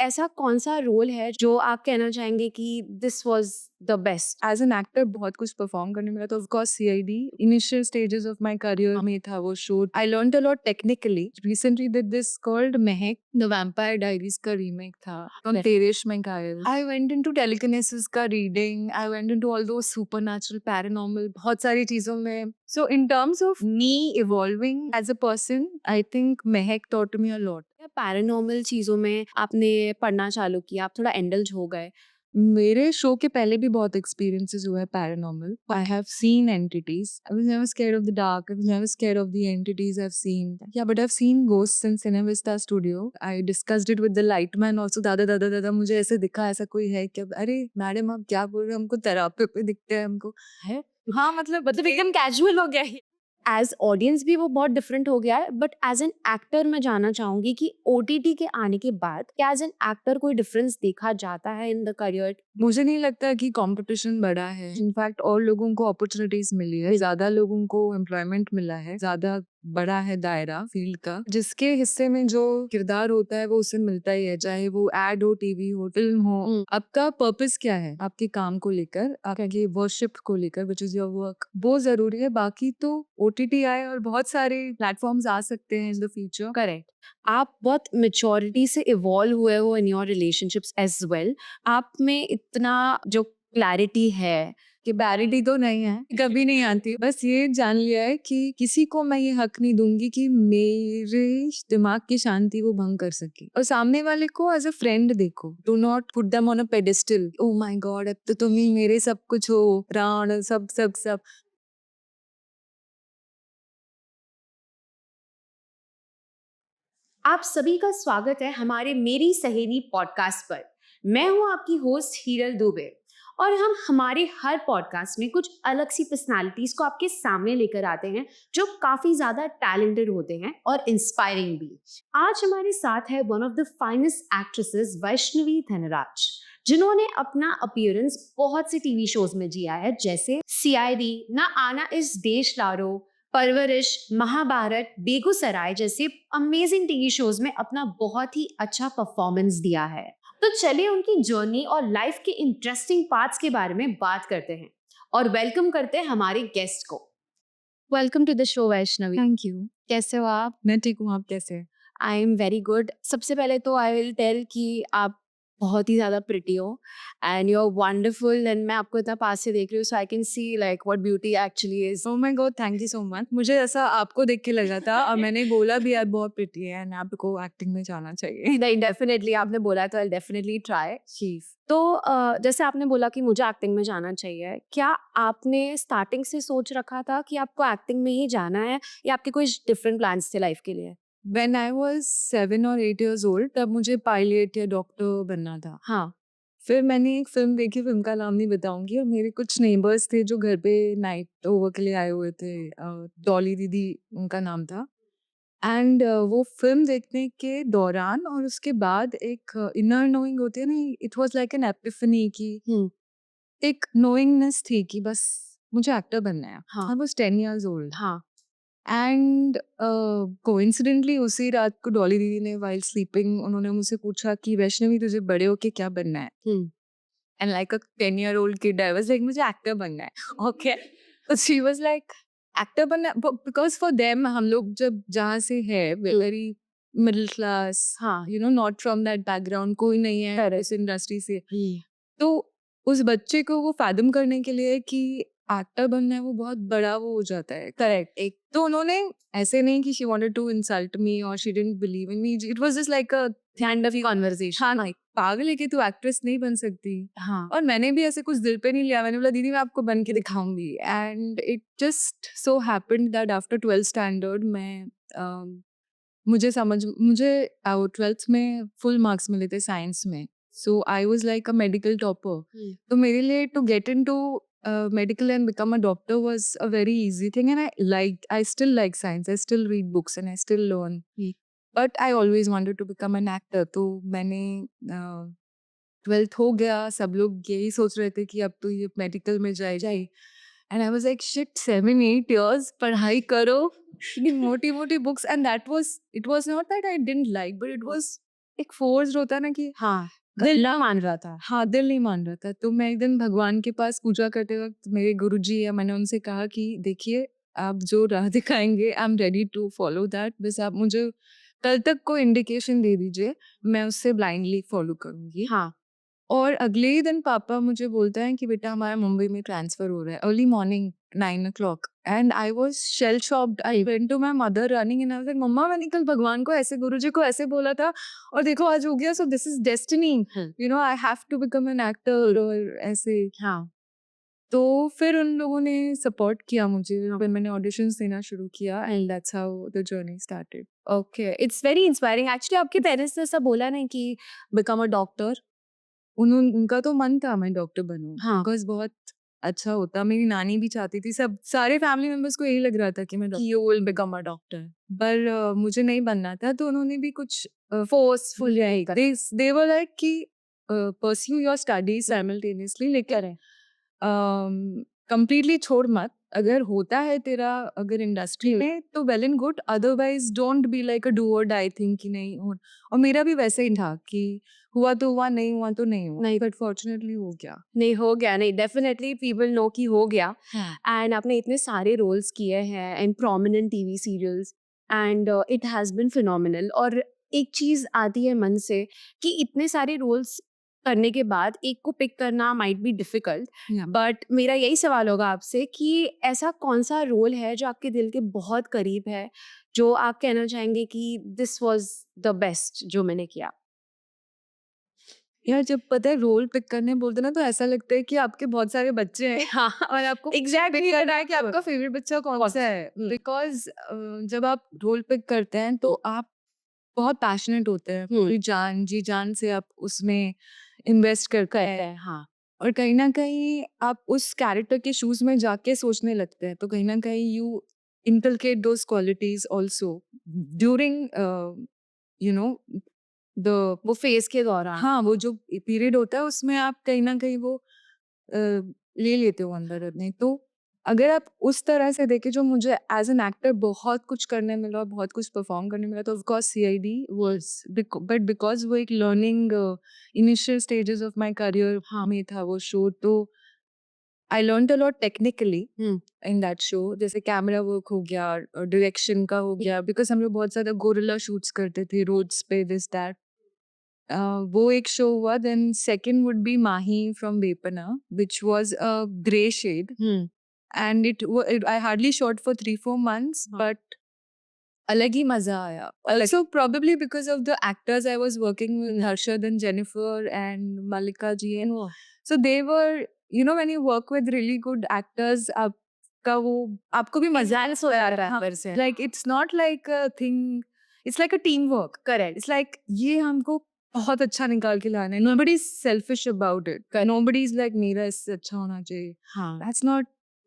ऐसा कौन-सा रोल है जो आप कहना चाहेंगे कि this was the best? As an actor बहुत कुछ परफ़ॉर्म करने मिला, तो of course CID initial stages of my career में था वो show. I learned a lot technically. Recently did this called Mehek, the vampire diaries का रीमेक था ऑन तेरेश मिकाइल। आई वेंट इनटू टेलीकिनेसिस का reading, I went into all those supernatural, paranormal, बहुत सारी चीज़ों में। So in terms of me evolving as a person, I think Mehek taught me a lot. Paranormal चीज़ों में आपने पढ़ना चालू किया, आप थोड़ा इंडल्ज हो गए। मेरे शो के पहले भी बहुत एक्सपीरियंसेस हुए हैं paranormal. I have seen entities. I was never scared of the dark, I was never scared of the entities I have seen. या but I have seen ghosts in Cinevista studio. I discussed it with the lightman also. दादा दादा दादा मुझे ऐसे दिखा, ऐसा कोई है क्या? अरे मैडम आप क्या बोल रहे हो, हमको तेरापी पे दिखते हैं हमको। है? हाँ मतलब एकदम कैजुअल हो गया है। एज़ ऑडियंस भी वो बहुत डिफरेंट हो गया है, बट एज़ एन एक्टर मैं जानना चाहूँगी कि ओटीटी के आने के बाद क्या एज़ एन एक्टर कोई डिफरेंस देखा जाता है इन द करियर? मुझे नहीं लगता कि कंपटीशन बढ़ा है। इनफैक्ट और लोगों को अपॉर्चुनिटीज मिली है, ज़्यादा लोगों को एम्प्लॉयमेंट मिला है, ज़्यादा बड़ा है दायरा फील्ड का। जिसके हिस्से में जो किरदार होता है वो उसे मिलता ही है, चाहे वो एड हो, टीवी हो, फिल्म हो। आपका पर्पस क्या है आपके काम को लेकर, आपके वर्शिप को लेकर, विच इज योर वर्क, वो जरूरी है। बाकी तो ओटीटी आए और बहुत सारे प्लेटफॉर्म्स आ सकते हैं इन द फ्यूचर। करेक्ट। आप बहुत मैच्योरिटी से इवॉल्व हुए हो in your relationships as well. आप में इतना जो क्लैरिटी है कि बैरिटी तो नहीं है, कभी नहीं आती। बस ये जान लिया है कि किसी को मैं ये हक नहीं दूंगी कि मेरे दिमाग की शांति वो भंग कर सके। और सामने वाले को एज अ फ्रेंड देखो, do not put them on a pedestal. O my God, अब तो तुम ही मेरे सब कुछ हो, प्राण, सब सब सब। आप सभी का स्वागत है हमारे मेरी सहेली पॉडकास्ट पर। मैं हूं आपकी होस्ट हीरल दुबे और हम हमारे हर पॉडकास्ट में कुछ अलग सी पर्सनालिटीज को आपके सामने लेकर आते हैं जो काफी ज्यादा टैलेंटेड होते हैं और इंस्पायरिंग भी। आज हमारे साथ है one of the finest actresses Vaishnavi Dhanraj, जिन्होंने अपना अपीयरेंस बहुत से टीवी शोज में जिया है, जैसे सीआईडी, ना आना इस देश लारो, परवरिश, महाभारत, बेगूसराय जैसे अमेजिंग टीवी शोज में अपना बहुत ही अच्छा परफॉर्मेंस दिया है। तो चलिए उनकी जर्नी और लाइफ के इंटरेस्टिंग पार्ट्स के बारे में बात करते हैं और वेलकम करते हैं हमारे गेस्ट को। Welcome to the show Vaishnavi. Thank you. कैसे हो आप? मैं ठीक हूँ, आप कैसे हैं? I am very good. सबसे पहले तो आई विल टेल कि आप बहुत ही ज़्यादा प्रिटी हो and you are wonderful, and मैं आपको इतना पास से देख रही हूँ, so I can see like what beauty actually is. Oh my god, thank you so much. मुझे ऐसा आपको देख के लगा था और मैंने बोला भी आप बहुत प्रिटी है एंड आपको एक्टिंग में जाना चाहिए। नहीं, डेफिनेटली आपने बोला तो आई डेफिनेटली ट्राई। चीज। तो जैसे आपने बोला कि मुझे एक्टिंग में जाना चाहिए, क्या आपने स्टार्टिंग से सोच रखा था कि आपको एक्टिंग में ही जाना है या आपके कोई डिफरेंट प्लान्स थे लाइफ के लिए? When I was 7 or 8 years old, तब मुझे पायलट या डॉक्टर बनना था। हाँ। फिर मैंने एक फ़िल्म देखी, फ़िल्म का नाम नहीं बताऊँगी, और मेरे कुछ नेबर्स थे जो घर पे नाइट ओवर के लिए आए हुए थे। डॉली दीदी उनका नाम था। एंड वो फ़िल्म देखने के दौरान और उसके बाद एक इनर नोइंग होती है ना, it was like an Epiphany की हुँ। एक नोइंगनेस थी कि बस मुझे एक्टर बनना है। हाँ। I was 10 years old. हाँ। एंड कोइंसिडेंटली उसी रात को डॉली दीदी ने व्हाइल स्लीपिंग उन्होंने मुझसे पूछा कि वैष्णवी तुझे बड़े होके क्या बनना है? Hmm. And like a 10-year-old kid I was like मुझे एक्टर बनना है। ओके। तो शी वाज लाइक एक्टर बनना है, बिकॉज़ फॉर देम हम लोग जब जहाँ से है वेरी मिडिल क्लास, हाँ। You know, not from that background, कोई नहीं है करेक्ट। इस इंडस्ट्री से। हुँ। तो उस बच्चे को वो फैथम करने के लिए कि एक्टर बनना है वो बहुत बड़ा वो हो जाता है। करेक्ट। एक तो उन्होंने ऐसे नहीं कि she wanted to insult me और she didn't believe in me, it was just like a end of conversation. हाँ, नहीं, पागल है कि तू एक्ट्रेस नहीं बन सकती। हाँ। और मैंने भी ऐसे कुछ दिल पे नहीं लिया, मैंने बोला दीदी मैं आपको बन के दिखाऊंगी। And it just so happened that after 12th standard मैं मुझे 12th में फुल मार्क्स मिले थे साइंस में, so I was like a medical topper. Hmm. तो मेरे लिए to get into medical and become a doctor was a very easy thing, and I still like science, I still read books and I still learn, but I always wanted to become an actor. तो मैंने 12th हो गया, सब लोग यही सोच रहे थे कि अब तो ये मेडिकल में जाए, and I was like shit, 7-8 years पढ़ाई करो, इतनी मोटी-मोटी books, and that was, it was not that I didn't like, but it was एक फोर्स होता है ना कि हाँ, दिल दिल मान रहा था। हाँ, दिल नहीं मान रहा था। तो मैं एक दिन भगवान के पास पूजा करते वक़्त मेरे गुरुजी या मैंने उनसे कहा कि देखिए, आप जो राह दिखाएँगे I am ready to follow that. बस आप मुझे कल तक कोई इंडिकेशन दे दीजिए, मैं उससे ब्लाइंडली फॉलो करूँगी। हाँ, और अगले ही दिन पापा मुझे बोलते हैं कि बेटा हमारा मुंबई में ट्रांसफ़र हो रहा है, early morning 9 o'clock and I was shell shocked. I went to my mother running and I was like मम्मा मैंने कल भगवान को ऐसे गुरुजी को ऐसे बोला था और देखो आज हो गया, so this is destiny. Hmm, you know I have to become an actor और ऐसे। हाँ। तो फिर उन लोगों ने सपोर्ट किया मुझे, फिर मैंने ऑडिशंस देना शुरू किया and that's how the journey started. Okay, it's very inspiring. Actually आपके पेरेंट्स ने ऐसा बोला नहीं कि बिकम अ डॉक्टर? उनका तो मन था मैं डॉक्टर बनूँ, हाँ, बिकॉज़ बहुत अच्छा होता। मेरी नानी भी चाहती थी, सब सारे फैमिली मेंबर्स को यही लग रहा था कि मैं कि you will become a doctor. पर मुझे नहीं बनना था, तो उन्होंने भी कुछ फोर्सफुल नहीं कर दे वर लाइक कि परस्यू योर स्टडीज़ साइमल्टेनियसली, लेकिन करें। कंप्लीटली छोड़ मत। अगर होता है तेरा अगर इंडस्ट्री में तो well and good, otherwise don't be like a do और डाई थिंग कि नहीं हो। और मेरा भी वैसे ही था कि हुआ तो हुआ, नहीं हुआ तो नहीं हुआ, नहीं, बट फॉर्च्यूनेटली हो गया। नहीं हो गया, नहीं डेफिनिटली पीपल नो कि हो गया। हाँ। एंड आपने इतने सारे रोल्स किए हैं in prominent TV serials and it has been phenomenal. और एक चीज़ आती है मन से कि इतने सारे रोल्स करने के बाद एक को पिक करना माइट बी डिफिकल्ट, या बट मेरा यही सवाल होगा आपसे कि ऐसा कौन सा रोल है जो आपके दिल के बहुत करीब है, जो आप कहना चाहेंगे कि दिस वाज द बेस्ट जो मैंने किया? यार जब पता है रोल पिक करने बोलते हैं ना, तो ऐसा लगता है कि आपके बहुत सारे बच्चे हैं हाँ, और आपको एग्जैक्टली पिक करना है कि आपका फेवरेट बच्चा कौन सा है। हम्म, बिकॉज जब आप रोल पिक करते हैं तो आप बहुत पैशनेट होते हैं, पूरी जान जी जान से आप उसमें इन्वेस्ट करते करते हैं हैं, हाँ। और कहीं ना कहीं आप उस कैरेक्टर के शूज में जाके सोचने लगते हैं, तो कहीं ना कहीं you inculcate those qualities also during you know the वो फेज के दौरान। हाँ, वो जो पीरियड होता है उसमें आप कहीं न कहीं वो ले लेते हो अंदर अपने। तो अगर आप उस तरह से देखें, जो मुझे एज़ एन एक्टर बहुत कुछ करने मिला और बहुत कुछ परफ़ॉर्म करने मिला, तो of course CID was but because वो एक learning initial stages of my career हाँ। में था वो शो, तो I learned a lot technically hmm. In that show. जैसे कैमरा वर्क हो गया और डायरेक्शन का हो गया, बिकॉज़ हम लोग बहुत ज़्यादा गोरिल्ला शूट्स करते थे रोड्स पे, दिस दैट। वो एक शो हुआ। Then second would be Mahi from Bepannah, which was a grey shade hmm. And it I hardly shot for 3-4 months, हाँ। बट अलग ही मजा आया। अलग Also probably because of the actors I was working with, Harshad and Jennifer and Malika ji, and oh! so they were, you know, when you work with really good actors, आपका वो आपको भी मजा एनहांस हो जाता है हाँ, अंदर से। like it's not like a thing, it's like a teamwork. Correct. It's like ये हमको बहुत अच्छा निकाल के लाना है। Nobody is selfish about it. Nobody is like मेरा इससे अच्छा होना चाहिए। हाँ। That's not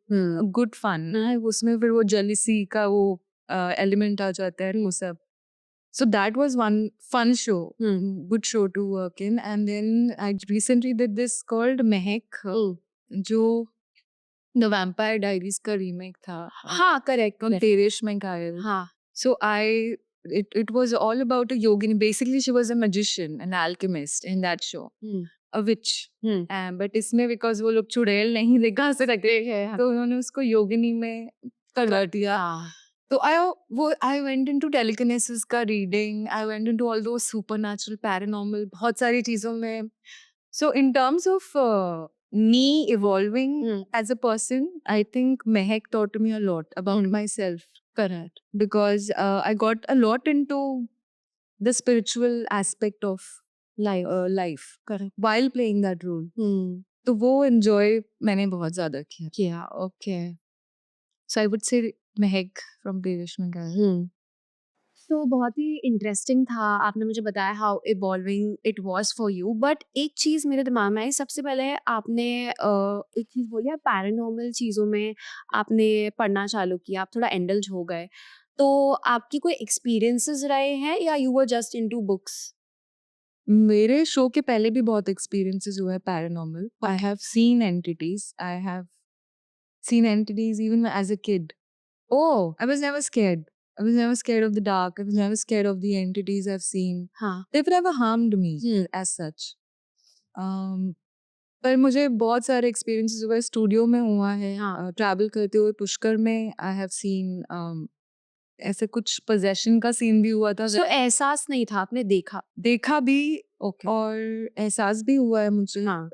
hmm. Good fun है। उसमें फिर वो जेलिसी का वो एलिमेंट आ जाता है, वो सब। So that was one fun show, hmm. good show to work in. And then I recently did this called Mehek, हुँ। जो The Vampire Diaries का रीमेक था, हाँ, करेक्ट, कौन करेक्ट। तेरेश मिकायल। हाँ। So it was all about a yogini. Basically, she was a magician, an alchemist in that show, hmm. a witch. Hmm. But इसमें because वो लोग चुड़ैल नहीं दिखा सकते, हैं। तो उन्होंने उसको योगिनी में कर दिया। हाँ। तो I went into telekinesis का reading, I went into all those supernatural, paranormal, बहुत सारी चीज़ों में। So in terms of me evolving hmm. as a person, I think Mehek taught me a lot about myself. Correct. Because I got a lot into the spiritual aspect of life correct. while playing that role. हुँ। तो वो enjoy मैंने बहुत ज़्यादा किया। किया, okay. So I would say Mehek from Devesh Mehak. हुँ। तो बहुत ही interesting था, आपने मुझे बताया how evolving it was for you. But एक चीज़ मेरे दिमाग में आई, सबसे पहले आपने एक चीज़ बोली, आप पैरानॉर्मल चीज़ों में आपने पढ़ना चालू किया, आप थोड़ा इंडल्ज हो गए। तो आपकी कोई एक्सपीरियंसेस रहे हैं या you were just into books? मेरे शो के पहले भी बहुत एक्सपीरियंसेस हुए हैं paranormal. I have seen entities, I have seen entities even as a kid. Oh! I was never scared. I was never scared of the dark. I was never scared of the entities I've seen. हाँ. They've never harmed me as such. पर मुझे बहुत सारे experiences हुए studio में हुआ है, हाँ. ट्रैवल करते हुए पुष्कर में आई हैव सीन ऐसे कुछ पोजेशन का सीन भी हुआ था। So एहसास नहीं था, आपने देखा. देखा भी Okay. और एहसास भी हुआ है मुझे। हाँ.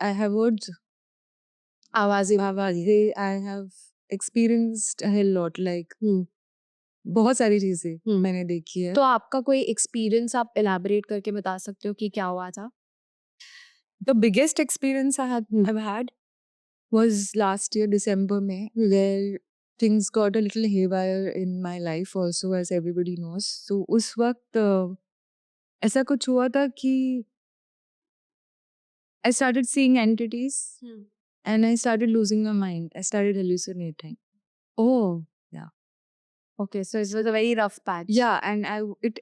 आई हैव हर्ड आवाजें. I have experienced a lot like बहुत सारी चीजें मैंने देखी है। तो आपका कोई एक्सपीरियंस आप एलैबोरेट करके बता सकते हो कि क्या हुआ था? The biggest experience I've had was last year December में, where things got a little haywire in my life also, as everybody knows. So उस वक्त ऐसा कुछ हुआ था कि I started seeing entities and I started losing my mind. I started hallucinating. Oh. Yeah. Okay, so it was a very rough patch. Yeah, and it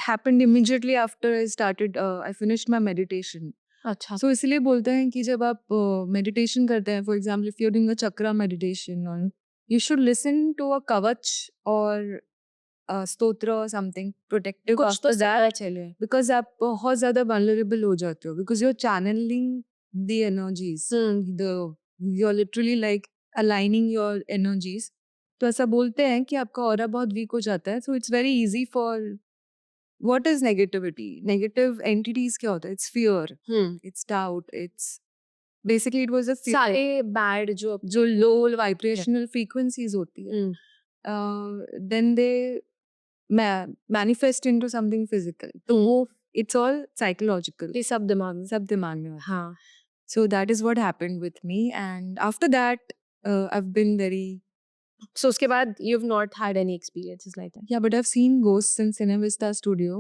happened immediately after I finished my meditation. अच्छा. सो इसलिए बोलते हैं कि जब आप meditation करते हैं, for example if you doing a chakra meditation, और you should listen to a kavach और स्तोत्र और समथिंग प्रोटेक्टिव कुछ तो ज़्यादा चले. बिकॉज आप बहुत ज़्यादा वल्नरेबल हो जाते हो, because you are channelling the energies, you are literally like aligning your energies. तो ऐसा बोलते हैं कि आपका ऑरा बहुत वीक हो जाता है. So it's very easy for what is negativity? Negative entities क्या होता है? It's fear, it's doubt, it's basically it was a fear. सारे बैड जो low vibrational frequencies होती है, then they manifest into something physical. तो वो it's all psychological. ये सब दिमाग में. सब दिमाग में होता है. हाँ. So that is what happened with me, and after that I've been very So उसके बाद you've not had any experiences like that? yeah, but I've seen ghosts in Cinevista Studio.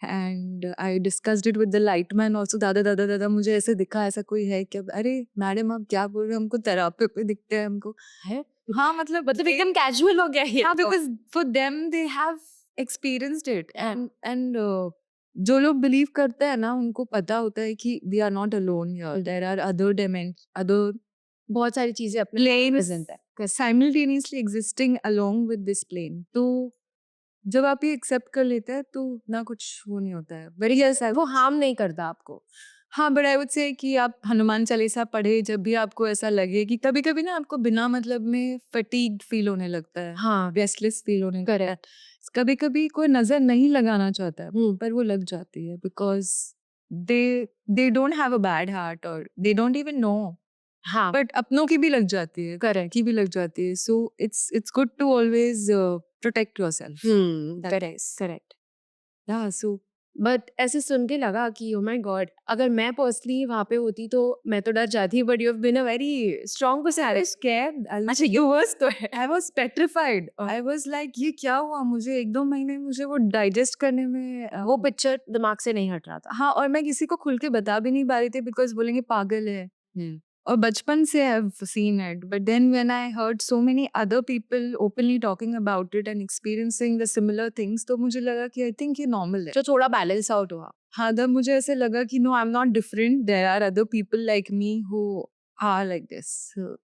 And I discussed it with the light man also. दादा मुझे ऐसे दिखा, ऐसा कोई है क्या? अरे मैडम आप क्या बोल रहे हो, हमको थेरापी पे दिखते हैं हमको. है? हाँ मतलब एकदम कैजुअल हो गया ये. हाँ, because for them they have experienced it, and जो लोग बिलीव करते हैं ना, उनको पता होता है कि we are not alone here. There are other dimensions, other बहुत सारी चीजें अपने planes present है. simultaneously existing along with this plane. तो जब आप ये एक्सेप्ट कर लेते हैं तो ना कुछ वो नहीं होता है. वेरी यस, वो हार्म नहीं करता आपको. हाँ, बट आई वुड से कि आप हनुमान चालीसा पढ़े जब भी आपको ऐसा लगे कि कभी कभी ना आपको बिना मतलब में फटीग्ड फील होने लगता है, हाँ. रेस्टलेस फील होने लगता है. कभी कभी कोई नजर नहीं लगाना चाहता है, पर वो लग जाती है, because they don't have a bad heart और दे डोंट इवन नो. हाँ. बट अपनों की भी लग जाती है, करेक्ट. की भी लग जाती है. So it's good to always protect yourself. Correct. Yeah, so but ऐसे सुन के लगा कि ओ माय गॉड, अगर मैं पर्सनली वहाँ पे होती तो मैं तो डर जाती. But you have been a very strong person. scared. अच्छा, ये वर्स तो है. I was petrified. I was like ये क्या हुआ मुझे? 1-2 महीने मुझे वो डाइजेस्ट करने में वो पिक्चर दिमाग से नहीं हट रहा था. हाँ, और मैं किसी को खुल के बता भी नहीं पा रही थी, बिकॉज बोलेंगे पागल है. और बचपन से I have seen it, but then when I heard so many other people openly talking about it and experiencing the similar things, तो मुझे लगा कि आई थिंक ये नॉर्मल है. जो थोड़ा बैलेंस आउट हुआ. हाँ, तब मुझे ऐसे लगा कि no, I am not different. There are other people like me who are like this.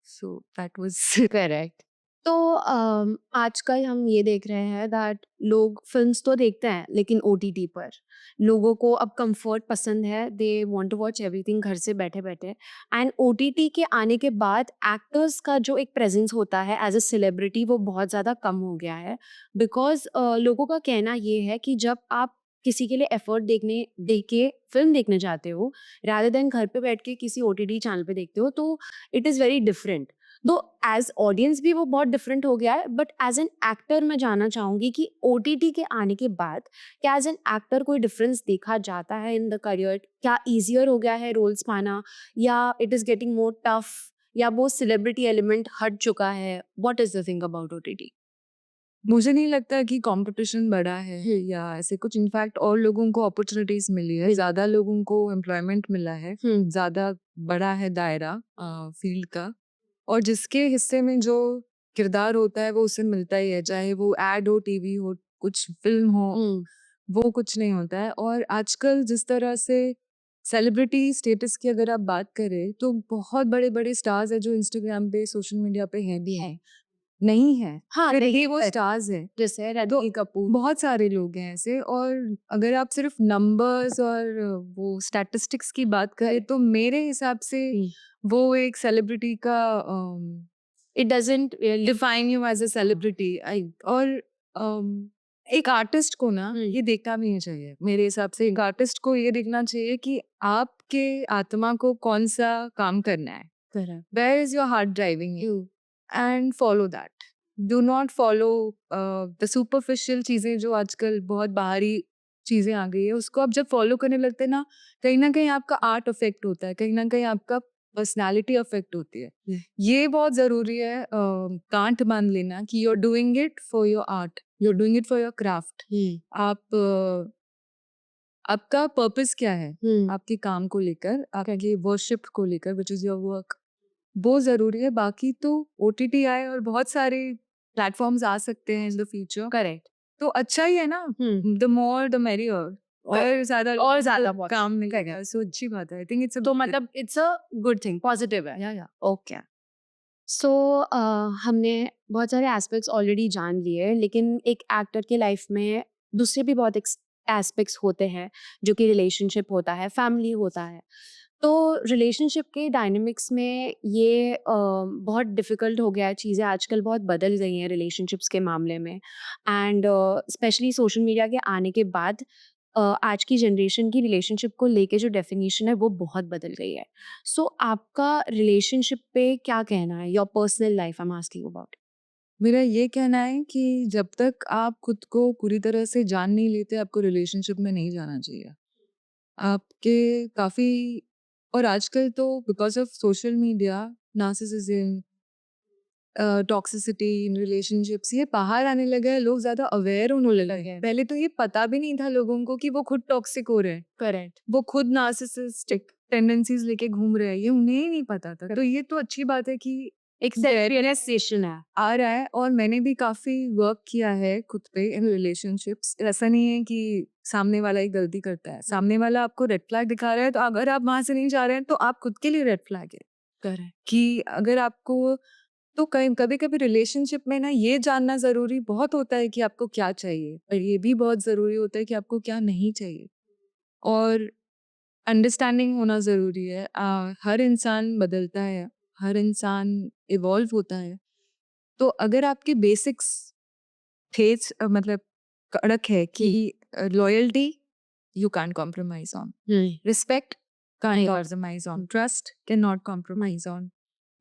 So that was correct. तो आजकल हम ये देख रहे हैं दैट लोग फिल्म्स तो देखते हैं लेकिन ओटीटी पर. लोगों को अब कंफर्ट पसंद है. They want to watch everything घर से बैठे बैठे. एंड ओटीटी के आने के बाद एक्टर्स का जो एक प्रेजेंस होता है एज अ सेलिब्रिटी, वो बहुत ज़्यादा कम हो गया है. बिकॉज लोगों का कहना ये है कि जब आप किसी के लिए एफर्ट दे के फिल्म देखने जाते हो, रादर देन घर पे बैठ के किसी ओटीटी चैनल पे देखते हो, तो इट इज़ वेरी डिफरेंट. तो एज ऑडियंस भी वो बहुत डिफरेंट हो गया है. बट एज एन एक्टर मैं जानना चाहूँगी कि ओटीटी के आने के बाद क्या एज एन एक्टर कोई डिफरेंस देखा जाता है इन द करियर? क्या ईजियर हो गया है रोल्स पाना, या it is getting more tough, या वो सेलिब्रिटी एलिमेंट हट चुका है? What is the thing about OTT? मुझे नहीं लगता कि कंपटीशन बढ़ा है या ऐसे कुछ. इनफैक्ट और लोगों को अपॉर्चुनिटीज मिली है, ज़्यादा लोगों को एम्प्लॉयमेंट मिला है, ज़्यादा बड़ा है दायरा फील्ड का, और जिसके हिस्से में जो किरदार होता है वो उसे मिलता ही है, चाहे वो एड हो, टीवी हो, कुछ फिल्म हो, वो कुछ नहीं होता है. और आजकल जिस तरह से सेलिब्रिटी स्टेटस की अगर आप बात करें, तो बहुत बड़े बड़े स्टार्स हैं जो इंस्टाग्राम पे, सोशल मीडिया पे हैं भी हैं. नहीं है, हाँ, फिर नहीं भी वो है। स्टार्स है। जैसे तो रणबीर कपूर। बहुत सारे लोग हैं ऐसे, और अगर आप सिर्फ नंबर्स और वो स्टैटिस्टिक्स की बात करें तो मेरे हिसाब से वो एक सेलिब्रिटी का it doesn't define you as a celebrity. और एक आर्टिस्ट को ना ये देखना भी नहीं चाहिए। मेरे हिसाब से एक आर्टिस्ट को ये देखना चाहिए कि आपके आत्मा को कौन सा काम करना है, correct. Where is your heart driving you, and follow that. Do not follow the superficial चीज़ें जो आजकल बहुत बाहरी चीज़ें आ गई है। उसको आप जब फॉलो करने लगते हैं ना कहीं आपका आर्ट अफेक्ट होता है, कहीं ना कहीं आपका पर्सनालिटी अफेक्ट होती है। ये बहुत ज़रूरी है गांठ बांध लेना कि you are doing it for your art, you are doing it for your craft. आप आपका पर्पस क्या है आपके काम को लेकर, आपके वर्शिप को लेकर, विच इज़ योर वर्क, वो ज़रूरी है। बाकी तो ओटीटी आए और बहुत सारे प्लेटफॉर्म्स आ सकते हैं इन द फ्यूचर, करेक्ट। तो अच्छा ही है ना। द मोर द मेरियर, और ज़्यादा काम मिलेगा, सो अच्छी बात है। आई थिंक इट्स तो मतलब it's a good thing, positive है। या ओके। सो हमने बहुत सारे एस्पेक्ट्स ऑलरेडी जान लिए, लेकिन एक एक्टर के लाइफ में दूसरे भी बहुत एस्पेक्ट्स होते हैं, जो कि रिलेशनशिप होता है, फैमिली होता है। तो रिलेशनशिप के डायनेमिक्स में ये बहुत डिफ़िकल्ट हो गया है, चीज़ें आजकल बहुत बदल गई हैं रिलेशनशिप्स के मामले में। एंड स्पेशली सोशल मीडिया के आने के बाद आज की जनरेशन की रिलेशनशिप को लेके जो डेफिनेशन है वो बहुत बदल गई है। सो आपका रिलेशनशिप पे क्या कहना है? Your personal life I am asking about. मेरा ये कहना है कि जब तक आप खुद को पूरी तरह से जान नहीं लेते, आपको रिलेशनशिप में नहीं जाना चाहिए। आपके काफ़ी, और आजकल तो because of social media, narcissism, toxicity in relationships, ये बाहर आने लगा है। लोग ज़्यादा अवेयर होने लगे हैं। पहले तो ये पता भी नहीं था लोगों को कि वो खुद टॉक्सिक हो रहे हैं, करेक्ट। वो खुद नार्सिसिस्टिक टेंडेंसीज लेके घूम रहे हैं, ये उन्हें ही नहीं पता था। तो ये तो अच्छी बात है कि एक रियलाइजेशन है। आ रहा है, और मैंने भी काफ़ी वर्क किया है खुद पे इन रिलेशनशिप्स। ऐसा नहीं है कि सामने वाला ही गलती करता है, सामने वाला आपको रेड फ्लैग दिखा रहा है, तो अगर आप वहाँ से नहीं जा रहे हैं तो आप खुद के लिए रेड फ्लैग है। करेक्ट। कि अगर आपको, तो कभी-कभी रिलेशनशिप में ना ये जानना ज़रूरी बहुत होता है कि आपको क्या चाहिए, और ये भी बहुत ज़रूरी होता है कि आपको क्या नहीं चाहिए, और अंडरस्टैंडिंग होना ज़रूरी है। हर इंसान बदलता है, हर इंसान इवॉल्व होता है। तो अगर आपके बेसिक्स मतलब कड़क है कि loyalty you can't compromise on, respect can't compromise on, trust can not compromise on.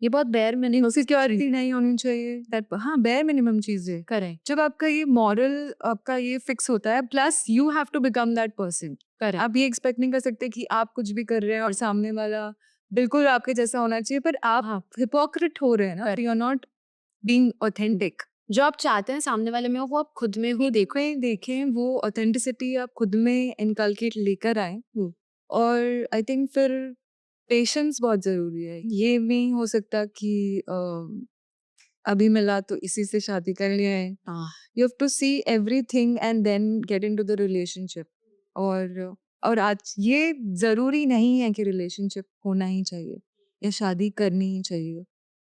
ये बहुत बेयर मिनिमम, सिक्योरिटी नहीं होनी चाहिए, दैट हाँ बेयर मिनिमम चीजें। करेक्ट। जब आपका ये मॉरल, आपका ये फिक्स होता है, plus you have to become that person. Correct. आप ये एक्सपेक्ट नहीं कर सकते कि आप कुछ भी कर रहे हैं और सामने वाला बिल्कुल आपके जैसा होना चाहिए, पर आप हिपोक्रेट हो रहे हैं ना, you are not being authentic. जो आप चाहते हैं सामने वाले में वो आप खुद में भी देखो। देखें वो ऑथेंटिसिटी आप खुद में इनकलकेट लेकर आए। और आई थिंक फिर पेशेंस बहुत ज़रूरी है। ये नहीं हो सकता कि अभी मिला तो इसी से शादी कर लिया है। You have to see everything and then get into the relationship. और आज ये ज़रूरी नहीं है कि रिलेशनशिप होना ही चाहिए या शादी करनी ही चाहिए।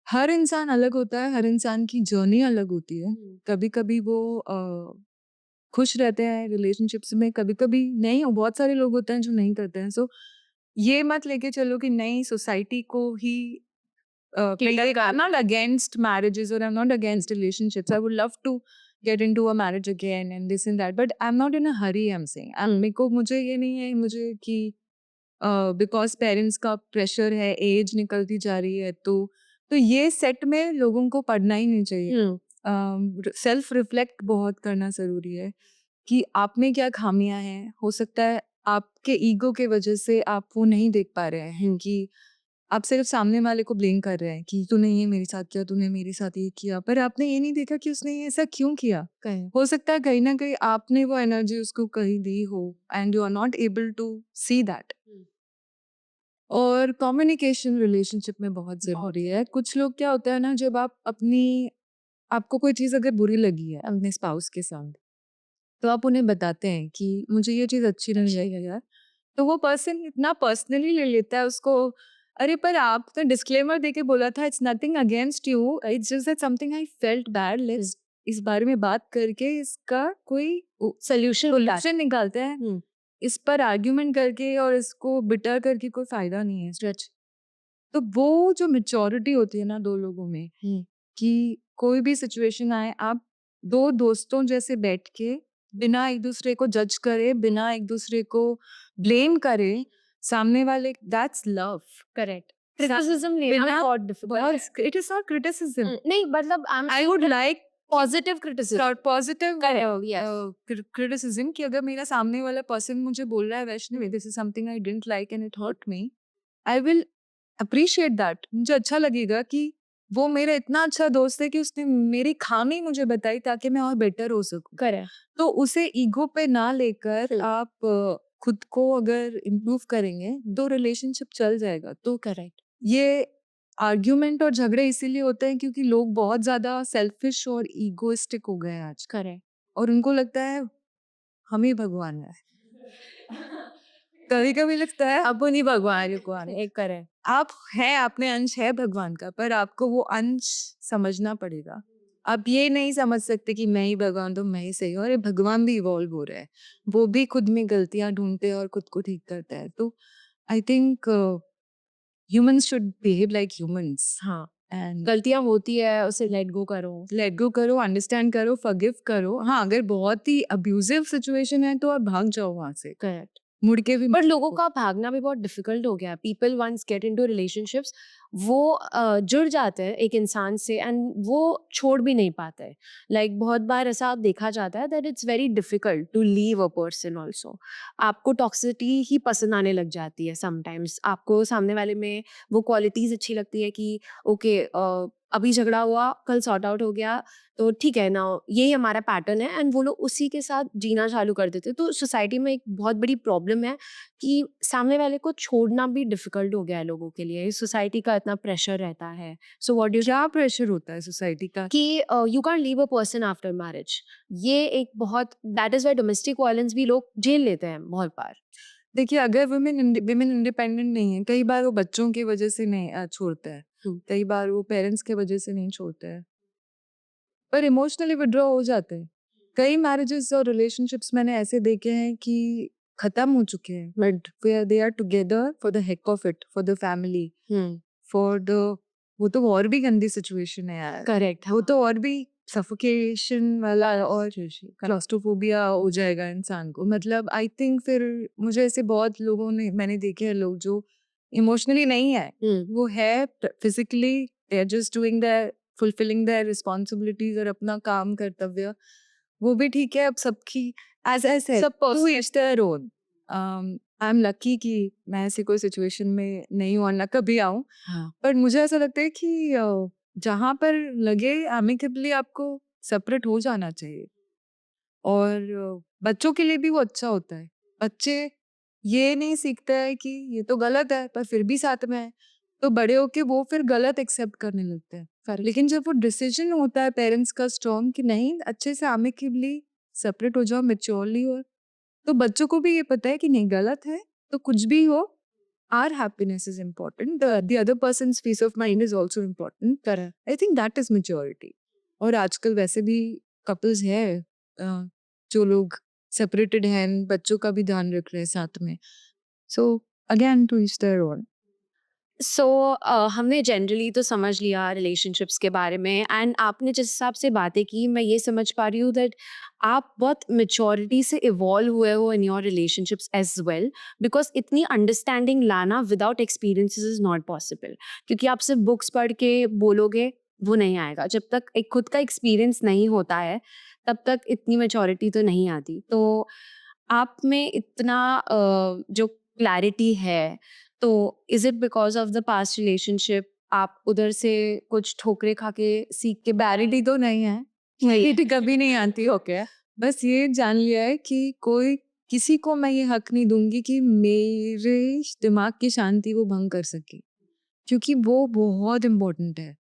हर इंसान अलग होता है, हर इंसान की जर्नी अलग होती है। कभी-कभी वो खुश रहते हैं रिलेशनशिप्स में, कभी-कभी नहीं। बहुत सारे लोग होते हैं जो नहीं करते हैं। सो ये मत लेके चलो कि नई सोसाइटी को ही I'm not against marriages or I'm not against relationships. I would love to get into a marriage again and this and that, but I'm not in a hurry, I'm saying. मुझे ये नहीं है मुझे कि because parents का pressure है, as निकलती जा रही है, तो ये सेट में लोगों को पढ़ना ही नहीं चाहिए। सेल्फ रिफ्लेक्ट बहुत करना ज़रूरी है कि आप में क्या खामियां हैं। हो सकता है आपके ईगो के वजह से आप वो नहीं देख पा रहे हैं कि आप सिर्फ सामने वाले को ब्लेम कर रहे हैं कि तूने ये मेरे साथ किया, तूने मेरे साथ ये किया, पर आपने ये नहीं देखा कि उसने ये ऐसा क्यों किया। हो सकता है कहीं ना कहीं आपने वो एनर्जी उसको कहीं दी हो and you are not able to see that. और कम्युनिकेशन रिलेशनशिप में बहुत ज़रूरी है। कुछ लोग क्या होता है ना, जब आपको कोई चीज़ अगर बुरी लगी है अपने स्पाउस के साथ, तो आप उन्हें बताते हैं कि मुझे ये चीज़ अच्छी नहीं लगी यार, तो वो पर्सन इतना पर्सनली ले लेता है उसको। अरे पर आप तो डिस्क्लेमर देके बोला था it's nothing against you, it's just that something I felt bad, let's इस बारे में बात करके इसका कोई सोल्यूशन निकालते हैं। इस पर आर्ग्यूमेंट करके और इसको बिटर करके कोई फायदा नहीं है। सच। तो वो जो मेच्योरिटी होती है ना दो लोगों में, कि कोई भी सिचुएशन आए, आप दो दोस्तों जैसे बैठ के बिना एक दूसरे को जज करे, बिना एक दूसरे को ब्लेम करे, सामने वाले, दैट्स लव। करेक्ट। क्रिटिसिज्म लेना बिना बहुत difficult. It is not criticism, नहीं मतलब I would like positive criticism. Positive Yes. Criticism कि अगर मेरा सामने वाला पर्सन मुझे बोल रहा है Vaishnavi this is something I didn't like and it hurt me, I will appreciate that. मुझे अच्छा लगेगा कि वो मेरा इतना अच्छा दोस्त है कि उसने मेरी खामी मुझे बताई ताकि मैं और बेटर हो सकूं। करेक्ट। तो उसे ईगो पे ना लेकर आप खुद को अगर इम्प्रूव करेंगे तो रिलेशनशिप चल जाएगा। तो करेक्ट। ये आर्ग्यूमेंट और झगड़े इसीलिए होते हैं क्योंकि लोग बहुत ज्यादा सेल्फिश और ईगोइस्टिक हो गए हैं आज, करेक्ट। और उनको लगता है हम ही भगवान है। कभी कभी लगता है अब नहीं भगवान को एक करे। आप हैं, आपने अंश है भगवान का, पर आपको वो अंश समझना पड़ेगा। आप ये नहीं समझ सकते कि मैं ही भगवान तो मैं ही सही हूँ। अरे भगवान भी इवॉल्व हो रहा है, वो भी खुद में गलतियां ढूंढते हैं और खुद को ठीक करता है। तो I think humans should behave like humans. हाँ, एंड गलतियां होती है, उसे लेट गो करो, अंडरस्टैंड करो, फॉरगिव करो। हाँ, अगर बहुत ही अब्यूजिव सिचुएशन है तो आप भाग जाओ वहां से, करेक्ट। मुड़ के भी बट लोगों का भागना भी बहुत डिफिकल्ट हो गया है। People once get into relationships, वो जुड़ जाते हैं एक इंसान से एंड वो छोड़ भी नहीं पाते हैं। लाइक बहुत बार ऐसा देखा जाता है that it's very difficult to leave a person also. आपको टॉक्सिसिटी ही पसंद आने लग जाती है समटाइम्स। आपको सामने वाले में वो क्वालिटीज अच्छी लगती है कि ओके अभी झगड़ा हुआ, कल सॉर्ट आउट हो गया, तो ठीक है ना, यही हमारा पैटर्न है, एंड वो लोग उसी के साथ जीना चालू कर देते हैं। तो सोसाइटी में एक बहुत बड़ी प्रॉब्लम है कि सामने वाले को छोड़ना भी डिफिकल्ट हो गया है लोगों के लिए। सोसाइटी का इतना प्रेशर रहता है। सो व्हाट डू क्या प्रेशर होता है सोसाइटी का? कि you can leave a person after marriage. ये एक बहुत, that is why domestic violence भी लोग झेल लेते हैं बहुत बार। देखिए, अगर विमेन इंडिपेंडेंट नहीं है, कई बार वो बच्चों की वजह से नहीं छोड़ता है, कई बार वो पेरेंट्स की वजह से नहीं छोड़ता है, पर इमोशनली विड्रॉ हो जाते हैं। कई मैरिजेस और रिलेशनशिप्स मैंने ऐसे देखे हैं कि खत्म हो चुके हैं, but they are together for the heck of it, for the family, for the, वो तो और भी गंदी सिचुएशन है यार। करेक्ट। वो तो और भी सफोकेशन वाला और क्लॉस्ट्रोफोबिया हो जाएगा इंसान को। मतलब आई थिंक फिर मुझे ऐसे बहुत लोगों ने, मैंने देखे हैं लोग जो इमोशनली नहीं है, वो है physically, they are just doing their, fulfilling their responsibilities और अपना काम कर्तव्य, वो भी ठीक है। अब सबकी एज आई सेड, सब to each their own. I am lucky कि मैं ऐसी कोई सिचुएशन में नहीं हूँ और ना कभी आऊँ। हाँ। पर मुझे ऐसा लगता है कि जहाँ पर लगे एमिकेबली आपको सेपरेट हो जाना चाहिए, और बच्चों के लिए भी वो अच्छा होता है। बच्चे ये नहीं सीखते हैं कि ये तो गलत है पर फिर भी साथ में है, तो बड़े होके वो फिर गलत एक्सेप्ट करने लगते हैं। लेकिन जब वो डिसीजन होता है पेरेंट्स का स्ट्रॉन्ग कि नहीं, अच्छे से एमिकेबली सेपरेट हो जाओ, मेच्योरली हो, तो बच्चों को भी ये पता है कि नहीं गलत है, तो कुछ भी हो, our happiness is important, the other person's peace of mind is also important. Correct. I think that is maturity. और आजकल वैसे भी कपल्स हैं जो लोग सेपरेटेड हैं, बच्चों का भी ध्यान रख रहे हैं साथ में। So again to each their own. So हमने जनरली तो समझ लिया रिलेशनशिप्स के बारे में, एंड आपने जिस हिसाब से बातें की, मैं ये समझ पा रही हूँ दैट आप बहुत मेच्योरिटी से इवॉल्व हुए हो in your relationships as well, because इतनी अंडरस्टैंडिंग लाना without experiences is not possible. क्योंकि आप सिर्फ बुक्स पढ़ के बोलोगे वो नहीं आएगा। जब तक एक खुद का एक्सपीरियंस नहीं होता है तब तक इतनी मेच्योरिटी तो नहीं आती। तो आप में इतना जो क्लैरिटी है, तो is it because of the past relationship? आप उधर से कुछ ठोकरे खा के सीख के क्लैरिटी तो नहीं है, क्लैरिटी कभी नहीं आती हो क्या। बस ये जान लिया है कि कोई, किसी को मैं ये हक नहीं दूंगी कि मेरे दिमाग की शांति वो भंग कर सके, क्योंकि वो बहुत इम्पोर्टेंट है।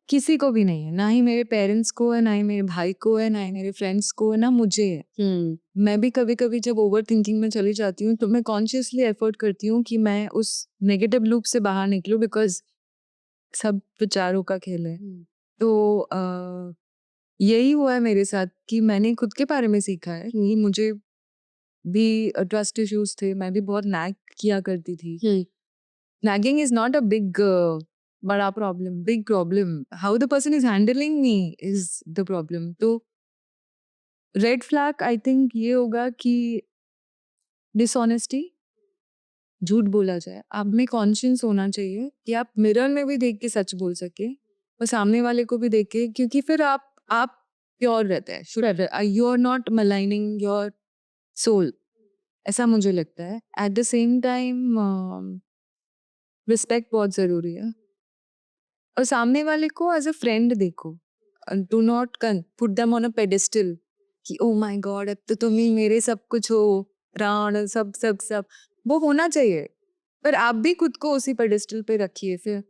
किसी को भी नहीं है, ना ही मेरे पेरेंट्स को है, ना ही मेरे भाई को है, ना ही मेरे फ्रेंड्स को है, ना मुझे है। मैं भी कभी कभी जब ओवर थिंकिंग में चली जाती हूँ तो मैं कॉन्शियसली एफर्ट करती हूँ कि मैं उस नेगेटिव लूप से बाहर निकलूं, बिकॉज सब विचारों का खेल है। तो यही हुआ है मेरे साथ कि मैंने खुद के बारे में सीखा है कि मुझे भी ट्रस्ट इश्यूज थे, मैं भी बहुत नैग किया करती थी। Nagging is not a big बड़ा problem, big problem, how the person is handling me is the problem. तो रेड फ्लैग आई थिंक ये होगा कि डिसऑनेस्टी, झूठ बोला जाए। आप में कॉन्शियस होना चाहिए कि आप मिरर में भी देख के सच बोल सके और सामने वाले को भी देख के, क्योंकि फिर आप प्योर रहते हैं, you are not maligning your soul, ऐसा मुझे लगता है। At the same time respect बहुत ज़रूरी है और सामने वाले को एज अ फ्रेंड देखो। Do not put them on a pedestal कि ओ माय गॉड अब तो तुम ही मेरे सब कुछ हो, प्राण सब सब सब। वो होना चाहिए, पर आप भी खुद को उसी पेडिस्टल पे रखिए फिर,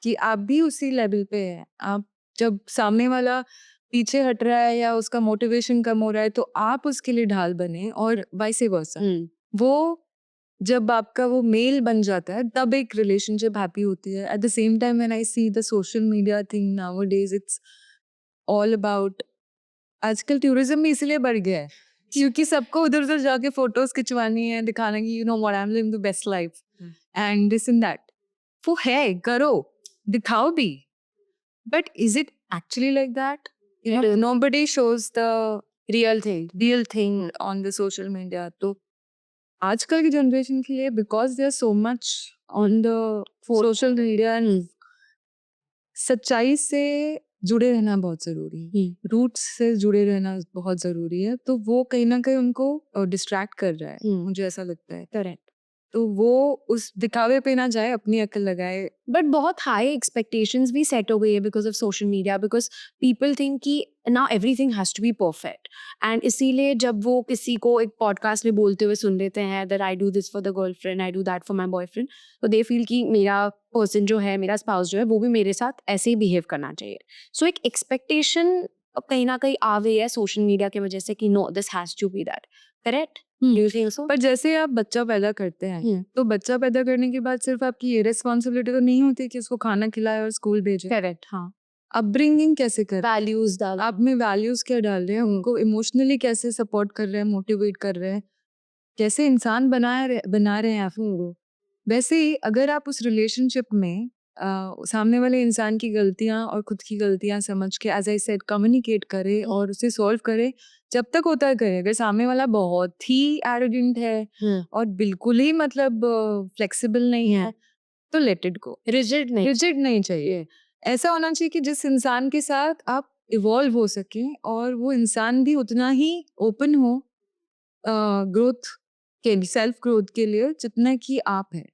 कि आप भी उसी लेवल पे है। आप जब सामने वाला पीछे हट रहा है या उसका मोटिवेशन कम हो रहा है तो आप उसके लिए ढाल बने, और वाइस वर्सा। वो जब आपका वो मेल बन जाता है तब एक रिलेशनशिप हैप्पी होती है। At the same time when I see the social media thing nowadays, it's all about, आजकल टूरिज्म भी इसलिए बढ़ गया है क्योंकि सबको उधर उधर जाके फोटोज खिंचवानी है, दिखाना कि you know what I am living the best life and this and that. वो है, करो, दिखाओ भी, but is it actually like that? Nobody shows the real thing on the social media. तो आजकल की जनरेशन के लिए, because they are so much on the social media, सच्चाई से जुड़े रहना बहुत जरूरी है, रूट्स से जुड़े रहना बहुत जरूरी है। तो वो कहीं ना कहीं उनको डिस्ट्रैक्ट कर रहा है, मुझे ऐसा लगता है। करेक्ट। तो वो उस दिखावे पे ना जाए, अपनी अक्ल लगाए। बट बहुत हाई एक्सपेक्टेशंस भी सेट हो गई है because of social media, because people think कि now everything has to be perfect, and इसीलिए जब वो किसी को एक पॉडकास्ट में बोलते हुए सुन लेते हैं that I do this for the girlfriend, I do that for my boyfriend, तो दे फील कि मेरा पर्सन जो है, मेरा स्पाउस जो है, वो भी मेरे साथ ऐसे ही बिहेव करना चाहिए। सो एक एक्सपेक्टेशन कहीं ना कहीं आ गई है सोशल मीडिया की वजह से कि no this has to be that. Correct? Do you think so? पर जैसे आप बच्चा पैदा करते हैं तो बच्चा पैदा करने के बाद सिर्फ आपकी ये रिस्पॉन्सिबिलिटी तो नहीं होती कि उसको खाना खिलाए और स्कूल भेजे। करेक्ट, हाँ। अपब्रिंगिंग कैसे कर, वैल्यूज डाल, आप में वैल्यूज क्या डाल रहे हैं, उनको इमोशनली कैसे सपोर्ट कर रहे हैं, मोटिवेट कर रहे हैं, कैसे इंसान बना रहे हैं आप उनको। वैसे ही अगर आप उस रिलेशनशिप में सामने वाले इंसान की गलतियां और खुद की गलतियां समझ के, एज आई सेड, कम्युनिकेट करे और उसे सॉल्व करे, जब तक होता है करे। अगर सामने वाला बहुत ही एरोगेंट है और बिल्कुल ही मतलब फ्लेक्सिबल नहीं है तो लेट इट गो। रिजिड नहीं चाहिए। ऐसा होना चाहिए कि जिस इंसान के साथ आप इवॉल्व हो सके और वो इंसान भी उतना ही ओपन हो ग्रोथ के लिए, सेल्फ ग्रोथ के लिए, जितना कि आप हैं।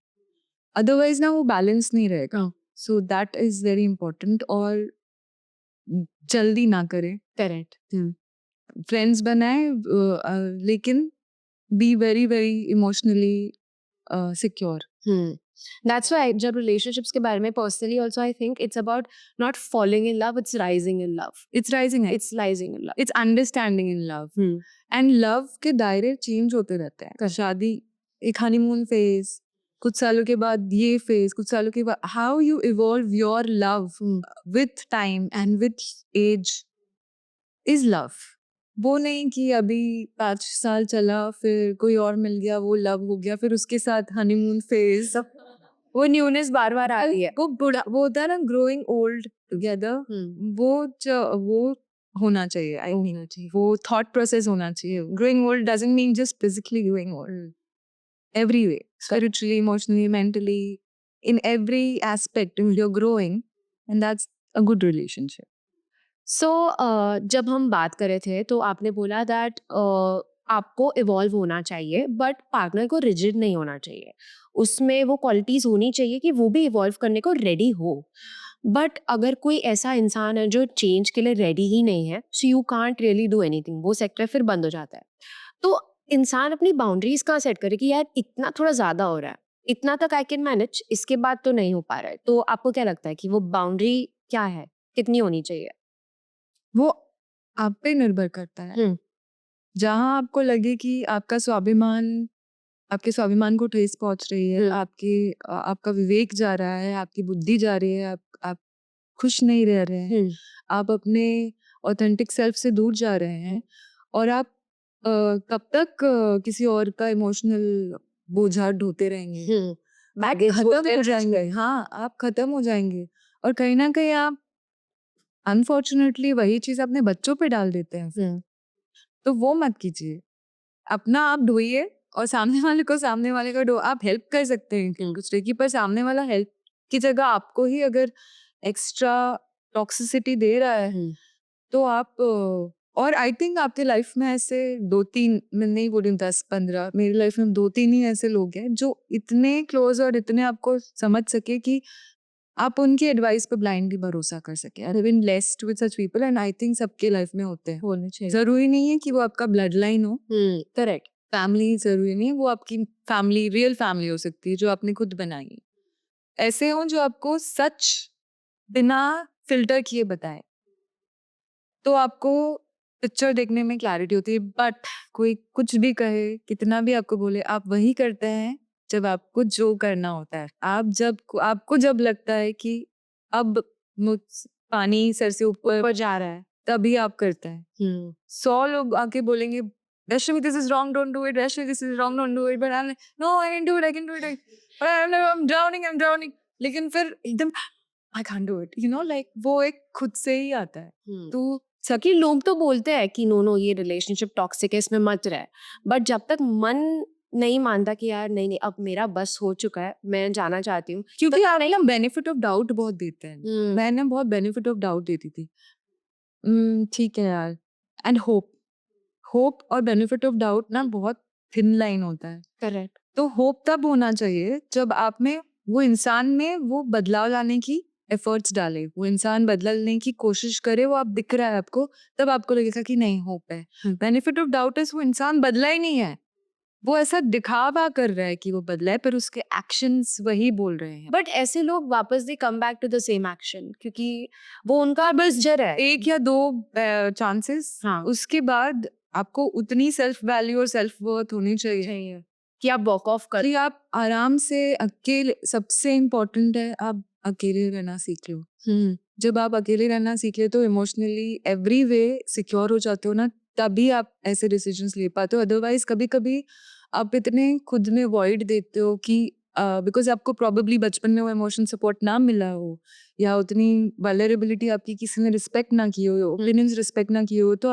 अदरवाइज ना वो बैलेंस नहीं रहेगा। So that is very important. और जल्दी ना करें। करेक्ट। फ्रेंड्स बनाए लेकिन be very very emotionally secure. That's why जब relationships के बारे में personally also I think it's about not falling in love, it's rising in love. It's rising in love. It's understanding in love. And love के दायरे change होते रहते हैं। शादी एक हनीमून फेज, कुछ सालों के बाद ये फेज, कुछ सालों के बाद, how you evolve your love with time and with age is love. वो नहीं कि अभी 5 साल चला फिर कोई और मिल गया, वो लव हो गया, फिर उसके साथ हनीमून फेज, वो न्यूनेस बार बार आ रही है। वो बुढ़ा, वो होता है ना ग्रोइंग ओल्ड टुगेदर, वो होना चाहिए। आई होना चाहिए, वो थॉट प्रोसेस होना चाहिए। Growing old doesn't mean just physically growing old, every way, spiritually, emotionally, mentally, in every aspect you're growing, and that's a good relationship. सो जब हम बात कर रहे थे तो आपने बोला दैट आपको इवॉल्व होना चाहिए बट पार्टनर को रिजिड नहीं होना चाहिए, उसमें वो क्वालिटीज़ होनी चाहिए कि वो भी इवॉल्व करने को रेडी हो। बट अगर कोई ऐसा इंसान है जो चेंज के लिए रेडी ही नहीं है, so you can't really do anything, वो सेक्टर फिर बंद हो जाता है। तो इंसान अपनी बाउंड्रीज कहाँ सेट करे कि यार इतना थोड़ा ज़्यादा हो रहा है, इतना तक आई कैन मैनेज, इसके बाद तो नहीं हो पा रहा है। तो आपको क्या लगता है कि वो बाउंड्री क्या है, कितनी होनी चाहिए? वो आप पे निर्भर करता है। जहाँ आपको लगे कि आपके स्वाभिमान को ठेस पहुंच रही है, आपका विवेक जा रहा है, आपकी बुद्धि जा रही है, आप खुश नहीं रह रहे हैं, आप अपने ऑथेंटिक सेल्फ से दूर जा रहे हैं, और आप कब तक किसी और का इमोशनल बोझा ढोते रहेंगे? बैगेज खत्म हो जाएंगे। हाँ, आप खत्म हो जाएंगे। और कहीं ना कहीं आप अनफॉर्चुनेटली वही चीज अपने बच्चों पे डाल देते हैं फिर। तो वो मत कीजिए। अपना आप ढोइए और सामने वाले का आप हेल्प कर सकते हैं एक दूसरे की, पर सामने वाला हेल्प की जगह आपको ही अगर एक्स्ट्रा टॉक्सिसिटी दे रहा है, तो आप और आई थिंक आपके लाइफ में ऐसे 2-3, मैं नहीं बोल रही 10-15, मेरी लाइफ में 2-3 ही ऐसे लोग हैं जो इतने क्लोज और इतने आपको समझ सके कि आप उनकी एडवाइस पे ब्लाइंडली भरोसा कर सके। I have been blessed with such people, and I think सबके लाइफ में होते हैं, होने चाहिए। जरूरी नहीं है कि वो आपका ब्लड लाइन हो, करेक्ट। फैमिली जरूरी नहीं है, वो आपकी फैमिली रियल फैमिली हो सकती है जो आपने खुद बनाई। ऐसे हो जो आपको सच बिना फिल्टर किए बताए, तो आपको पिक्चर देखने में क्लैरिटी होती है। बट कोई कुछ भी कहे, कितना भी आपको बोले, आप वही करते हैं जब आपको जो करना होता है। आपको जब लगता है कि अब मुझ पानी सर से ऊपर जा रहा है, तभी आप करते हैं। 100 लोग आके बोलेंगे, Rashmi this is wrong, don't do it, Rashmi this is wrong, don't do it, but I know, I can do it, I can do it, I am drowning. लेकिन फिर एकदम I can't do it, you know, like वो एक खुद से ही आता है। तो सकी लोग तो बोलते हैं कि नो ये रिलेशनशिप टॉक्सिक है, इसमें मत रहे, बट जब तक मन नहीं मानता कि यार नहीं अब मेरा बस हो चुका है, मैं जाना चाहती हूँ, क्योंकि आप ना बेनिफिट ऑफ डाउट बहुत देते हैं। मैंने बहुत बेनिफिट ऑफ डाउट देती थी, ठीक है यार, एंड होप और बेनिफिट ऑफ डाउट ना बहुत थिन लाइन होता है। करेक्ट। तो होप तब होना चाहिए जब आप में वो इंसान में वो बदलाव लाने की एफर्ट्स डाले, वो इंसान बदलने की कोशिश करे, वो आप दिख रहा है आपको, तब आपको लगेगा कि नहीं होप है। बेनिफिट ऑफ डाउट इज वो इंसान बदला ही नहीं है, वो ऐसा दिखावा कर रहा है कि वो बदला है, पर उसके एक्शंस वही बोल रहे हैं। बट ऐसे लोग वापस they come back to the same action, क्योंकि वो उनका बस जर है। 1 या 2 चांसेस, हाँ। उसके बाद आपको उतनी सेल्फ वैल्यू और सेल्फ वर्थ होनी चाहिए कि आप वॉक ऑफ कर, कि आप आराम से अकेले, सबसे इम्पोर्टेंट है आप अकेले रहना सीख लो। जब आप अकेले रहना सीख लेते हो, इमोशनली एवरी वे सिक्योर हो जाते हो ना, तभी आप ऐसे डिसीजंस ले पाते हो। अदरवाइज कभी कभी आप इतने खुद में वॉइड देते हो कि बिकॉज आपको प्रॉबेबली बचपन में वो इमोशन सपोर्ट ना मिला हो, या उतनी वल्नरेबिलिटी आपकी किसी ने रिस्पेक्ट ना की हो, ओपिनियंस रिस्पेक्ट ना किए हो, तो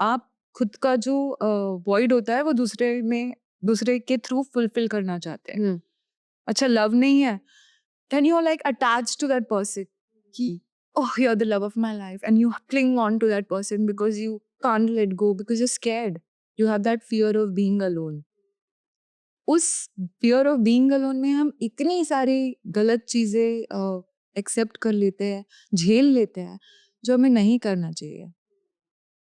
आप खुद का जो वॉइड होता है वो दूसरे के थ्रू फुलफिल करना चाहते हैं। अच्छा, लव नहीं है, then you're like attached to that person, कि oh you're the love of my life, and you cling on to that person because you can't let go, because you're scared, you have that fear of being alone. उस fear of being alone में हम इतनी सारी गलत चीजें accept कर लेते हैं, झेल लेते हैं, जो हमें नहीं करना चाहिए।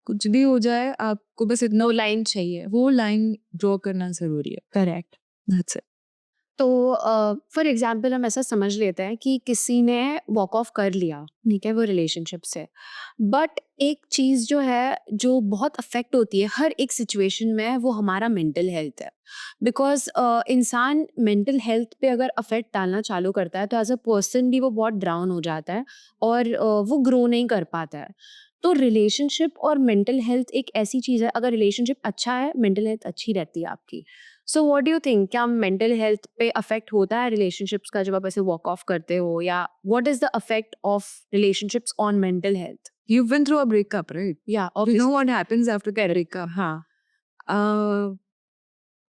कुछ भी हो जाए, आपको बस इतना लाइन चाहिए, वो लाइन ड्रॉ करना जरूरी है। करेक्ट। That's it. तो फॉर एग्जाम्पल हम ऐसा समझ लेते हैं कि किसी ने वॉक ऑफ कर लिया, ठीक है, वो रिलेशनशिप से, बट एक चीज़ जो है जो बहुत अफेक्ट होती है हर एक सिचुएशन में, वो हमारा मेंटल हेल्थ है। बिकॉज इंसान मेंटल हेल्थ पे अगर अफेक्ट डालना चालू करता है तो एज अ पर्सन भी वो बहुत डाउन हो जाता है और वो ग्रो नहीं कर पाता है। तो रिलेशनशिप और मेंटल हेल्थ एक ऐसी चीज़ है, अगर रिलेशनशिप अच्छा है मेंटल हेल्थ अच्छी रहती है आपकी। सो व्हाट डू यू थिंक, क्या मेंटल हेल्थ पे अफेक्ट होता है रिलेशनशिप्स का जब आप ऐसे वॉक ऑफ करते हो, या what is the affect of relationships on mental health? You've been through a breakup, right? या You know what happens after the breakup? हाँ। uh,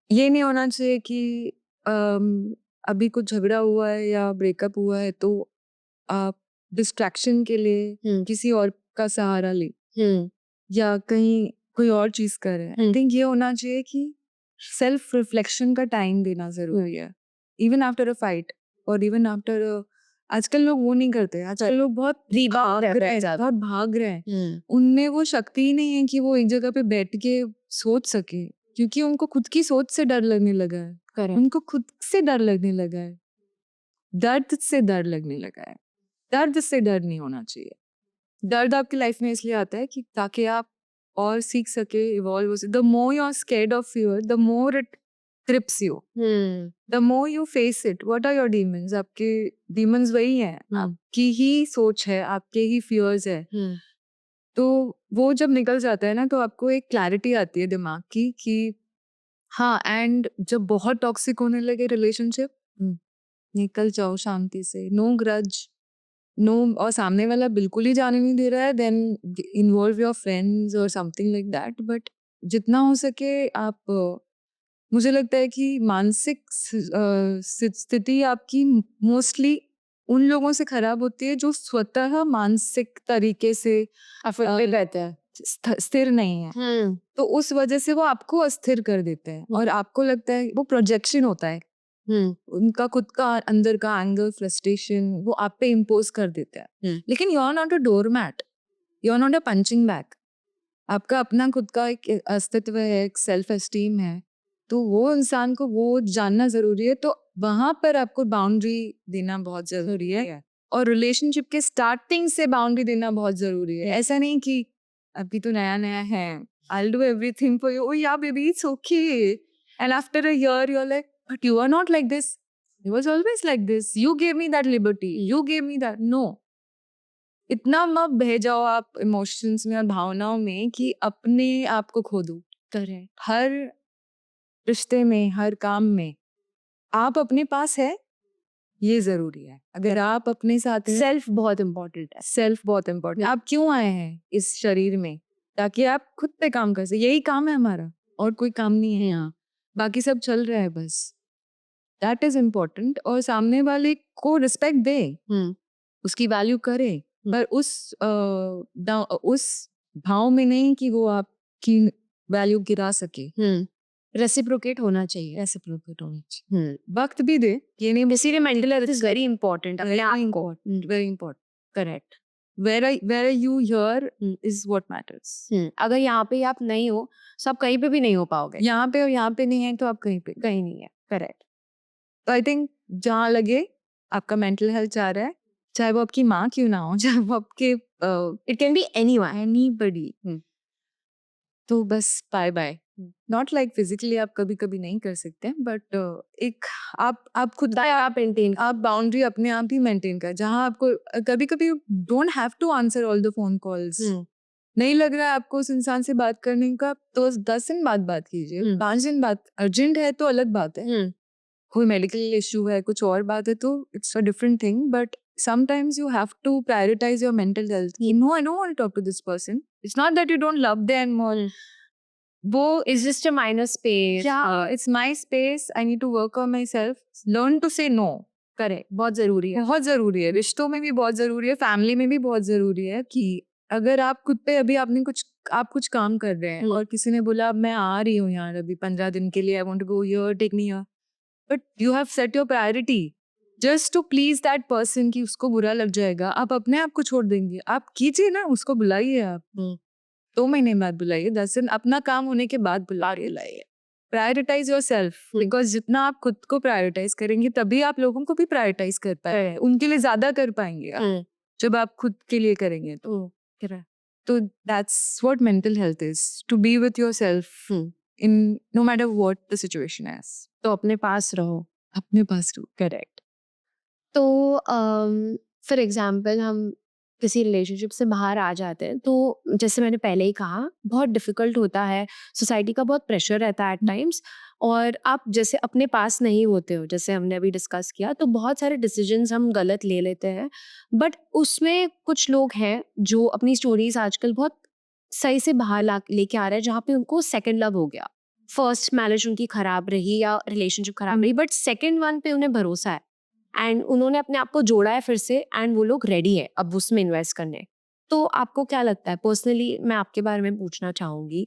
ये नहीं होना चाहिए कि अभी कुछ झगड़ा हुआ है या ब्रेकअप हुआ है तो आप डिस्ट्रैक्शन के लिए किसी और का सहारा ले, या कहीं कोई और चीज कर रहे हैं। आई थिंक ये होना चाहिए कि सेल्फ रिफ्लेक्शन का टाइम देना जरूरी है, इवन आफ्टर अ फाइट और इवन आफ्टर आजकल लोग वो नहीं करते। आजकल लोग बहुत भाग रहे हैं, उनमें वो शक्ति ही नहीं है कि वो एक जगह पे बैठ के सोच सके, क्योंकि उनको खुद की सोच से डर लगने लगा है। करेक्ट। उनको खुद से डर लगने लगा है, दर्द से डर लगने लगा है। दर्द से डर नहीं होना चाहिए। दर्द आपकी लाइफ में इसलिए आता है कि ताकि आप और सीख सके, इवॉल्व हो सके। The more you are scared of fear, the more it trips you, the more you face it. What are your demons? आपके डीमंस वही हैं, आपकी ही सोच है, आपके ही फियर्स है। तो वो जब निकल जाता है ना, तो आपको एक क्लैरिटी आती है दिमाग की कि हाँ। एंड जब बहुत टॉक्सिक होने लगे रिलेशनशिप, निकल जाओ शांति से, नो ग्रज, नो। और सामने वाला बिल्कुल ही जाने नहीं दे रहा है, देन इन्वॉल्व योर फ्रेंड्स और समथिंग लाइक दैट। बट जितना हो सके आप मुझे लगता है कि मानसिक स्थिति आपकी मोस्टली उन लोगों से खराब होती है जो स्वतः मानसिक तरीके से रहता है। स्थिर नहीं है। तो उस वजह से वो आपको अस्थिर कर देते हैं और आपको लगता है वो प्रोजेक्शन होता है। उनका खुद का अंदर का एंगर, फ्रस्ट्रेशन वो आप पे इम्पोज कर देते हैं। लेकिन you are not a doormat, you are not a punching bag. आपका अपना खुद का एक अस्तित्व है, एक सेल्फ एस्टीम है। तो वो इंसान को वो जानना जरूरी है। तो वहां पर आपको बाउंड्री देना बहुत जरूरी है और रिलेशनशिप के स्टार्टिंग से बाउंड्री देना बहुत जरूरी है। ऐसा नहीं कि अभी तो नया नया है, I'll do everything for you. Oh yeah, baby, it's okay. And after a year, you're like, but you are not like this. It was always like this. You gave me that liberty. You gave me that. No. इतना मत बह जाओ आप emotions में और भावनाओं में कि अपने आप को खो दो। करेक्ट। हर रिश्ते में, हर काम में आप अपने पास है, ये जरूरी है। अगर आप अपने साथ सेल्फ बहुत इम्पोर्टेंट है। सेल्फ बहुत इम्पोर्टेंट। आप क्यों आए हैं इस शरीर में? ताकि आप खुद पे काम कर सके। यही काम है हमारा, और कोई काम नहीं है यहाँ। बाकी सब चल रहा है बस। That is important. और सामने वाले को रिस्पेक्ट दे, उसकी वैल्यू करे, पर उस भाव में नहीं कि वो आपकी वैल्यू गिरा सके। रेसिप्रोकेट होना चाहिए। रेसिप्रोकेट होना चाहिए। वक्त भी दे, ये नहीं। इसीलिए mental health is very important. Very important. Correct. where you here is what matters. अगर यहाँ पे आप नहीं हो, तो आप कहीं पे भी नहीं हो पाओगे। यहाँ पे और यहाँ पे नहीं है तो आप कहीं नहीं है। करेक्ट। तो आई थिंक जहाँ लगे आपका मेंटल हेल्थ चाह रहा है, चाहे वो आपकी माँ क्यों ना हो, चाहे वो आपके इट कैन बी एनीबडी, तो बस bye bye. Not like physically आप कभी कभी नहीं कर सकते, बट एक आप खुद आप मेंटेन, आप बाउंड्री अपने आप ही मेंटेन कर। जहाँ आपको कभी कभी don't have to answer all the phone calls. नहीं लग रहा है आपको उस इंसान से बात करने का, तो 10 दिन बाद बात कीजिए, 5 दिन बाद। अर्जेंट है तो अलग बात है, कोई मेडिकल इशू है, कुछ और बात है, तो it's a different thing. But sometimes you have to prioritize your mental health. No, I don't want to talk to this person. It's not that you don't love them or वो it's just a minor space. Yeah, it's my space. I need to work on myself. Learn to say no. Correct. बहुत जरूरी है। बहुत जरूरी है। रिश्तों में भी बहुत जरूरी है, फैमिली में भी बहुत जरूरी है कि अगर आप खुद पे अभी आप कुछ काम कर रहे हैं और किसी ने बोला अब मैं आ रही हूँ यार अभी 15 दिन के लिए, I want to go here, take me here, but you have set your priority just to please that person कि उसको बुरा लग जाएगा। आप अपने आप को छोड़ देंगे? आप कीजिए ना, उसको बुलाइए। आप 2 महीने बाद बुलाइए, 10 दिन, अपना काम होने के बाद बुलाइए। प्रायोरिटाइज योर सेल्फ, बिकॉज जितना आप खुद को प्रायोरिटाइज करेंगे तभी आप लोगों को भी प्रायोरिटाइज कर पाएंगे, उनके लिए ज्यादा कर पाएंगे आप, जब आप खुद के लिए करेंगे तो that's what mental health is, to be with yourself in no matter what the situation is. तो अपने पास रहो, अपने पास रहो। करेक्ट। तो फॉर एग्जाम्पल हम किसी रिलेशनशिप से बाहर आ जाते हैं, तो जैसे मैंने पहले ही कहा, बहुत डिफ़िकल्ट होता है, सोसाइटी का बहुत प्रेशर रहता है एट टाइम्स, और आप जैसे अपने पास नहीं होते हो, जैसे हमने अभी डिस्कस किया, तो बहुत सारे डिसीजंस हम गलत ले लेते हैं। बट उसमें कुछ लोग हैं जो अपनी स्टोरीज आजकल बहुत सही से बाहर लेके आ रहे हैं, जहाँ पे उनको सेकेंड लव हो गया। फर्स्ट मैरिज उनकी खराब रही या रिलेशनशिप खराब रही, बट सेकेंड वन पे उन्हें भरोसा है एंड उन्होंने अपने आप को जोड़ा है फिर से, एंड वो लोग रेडी है अब उसमें इन्वेस्ट करने। तो आपको क्या लगता है? पर्सनली मैं आपके बारे में पूछना चाहूँगी,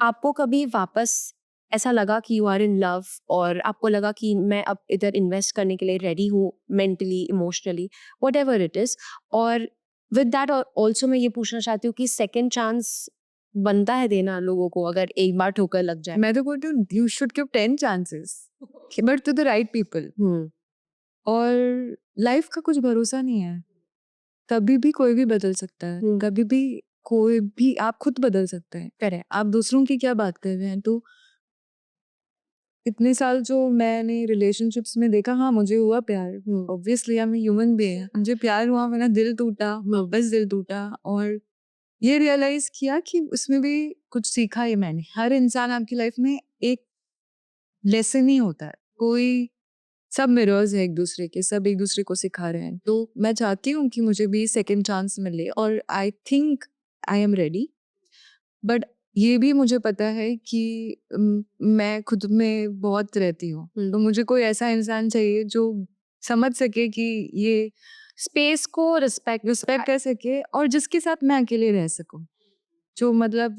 आपको कभी वापस ऐसा लगा कि यू आर इन लव, और आपको लगा कि मैं अब इधर इन्वेस्ट करने के लिए रेडी हूँ, mentally, emotionally, what ever it is, और विद दैट ऑल्सो मैं ये पूछना चाहती हूँ कि सेकेंड चांस बनता है देना लोगों को अगर एक बार ठोकर लग जाए? मैं तो बोलती हूँ you should give 10 chances, but to the right people. और लाइफ का कुछ भरोसा नहीं है। कभी भी कोई भी बदल सकता है, हम्म। कभी भी कोई भी, आप खुद बदल सकते हैं। करेक्ट। आप दूसरों की क्या बात कर रहे हैं? तो इतने साल जो मैंने रिलेशनशिप्स में देखा, हाँ मुझे हुआ प्यार, obviously I am human being, मुझे प्यार हुआ, मेरा दिल टूटा, बस दिल टूटा, और ये रियलाइज किया कि उसमें भी कुछ सीखा है मैंने। हर इंसान आपकी लाइफ में एक लेसन ही होता है, कोई, सब मिरर्स है एक दूसरे के, सब एक दूसरे को सिखा रहे हैं। तो मैं चाहती हूँ कि मुझे भी सेकंड चांस मिले, और I think I am ready. But ये भी मुझे पता है कि मैं खुद में बहुत रहती हूँ, तो मुझे कोई ऐसा इंसान चाहिए जो समझ सके कि ये स्पेस को रिस्पेक्ट कर सके, और जिसके साथ मैं अकेले रह सकूं, जो मतलब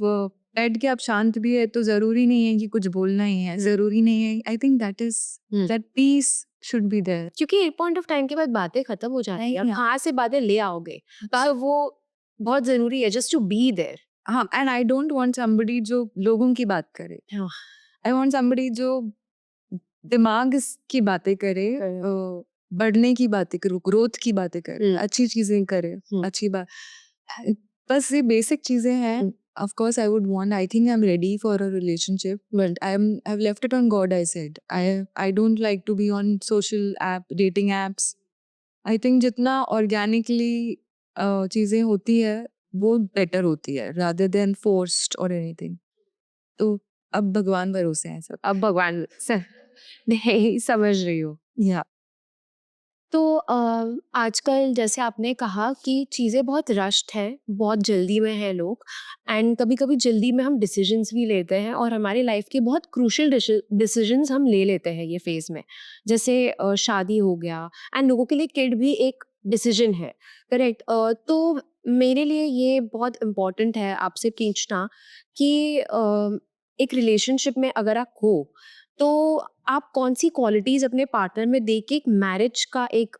बैठ के आप शांत भी है तो जरूरी नहीं है कि कुछ बोलना ही है, जरूरी नहीं है। I think that peace should be there. क्योंकि एक पॉइंट ऑफ टाइम के बाद बातें खत्म हो जाती है, नहीं, कहाँ से बातें ले आओगे, पर वो बहुत जरूरी है जस्ट टू बी देयर। हाँ, and I don't want somebody जो लोगों की बात करे, हाँ। आई वांट समबडी जो दिमाग की बातें करे, बढ़ने की बातें करे, ग्रोथ की बातें करे, अच्छी चीजें करे, अच्छी बात, बस ये बेसिक चीजें हैं। Of course, I would want. I think I'm ready for a relationship, but I've left it on God. I said I don't like to be on social dating apps. I think जितना organically चीजें होती है वो better होती है rather than forced or anything. तो अब भगवान भरोसे हैं सब। अब भगवान सर नहीं समझ रही हो। या तो आजकल जैसे आपने कहा कि चीज़ें बहुत रश्ड है, बहुत जल्दी में है लोग, एंड कभी-कभी जल्दी में हम डिसीजंस भी लेते हैं और हमारी लाइफ के बहुत क्रूशियल डिसीजंस हम ले लेते हैं ये फेज़ में। जैसे शादी हो गया, एंड लोगों के लिए किड भी एक डिसीजन है, करेक्ट? तो मेरे लिए ये बहुत इम्पोर्टेंट है आपसे पूछना कि एक रिलेशनशिप में अगर आप हो, तो आप कौन-सी क्वालिटीज़ अपने पार्टनर में देख के एक मैरिज का एक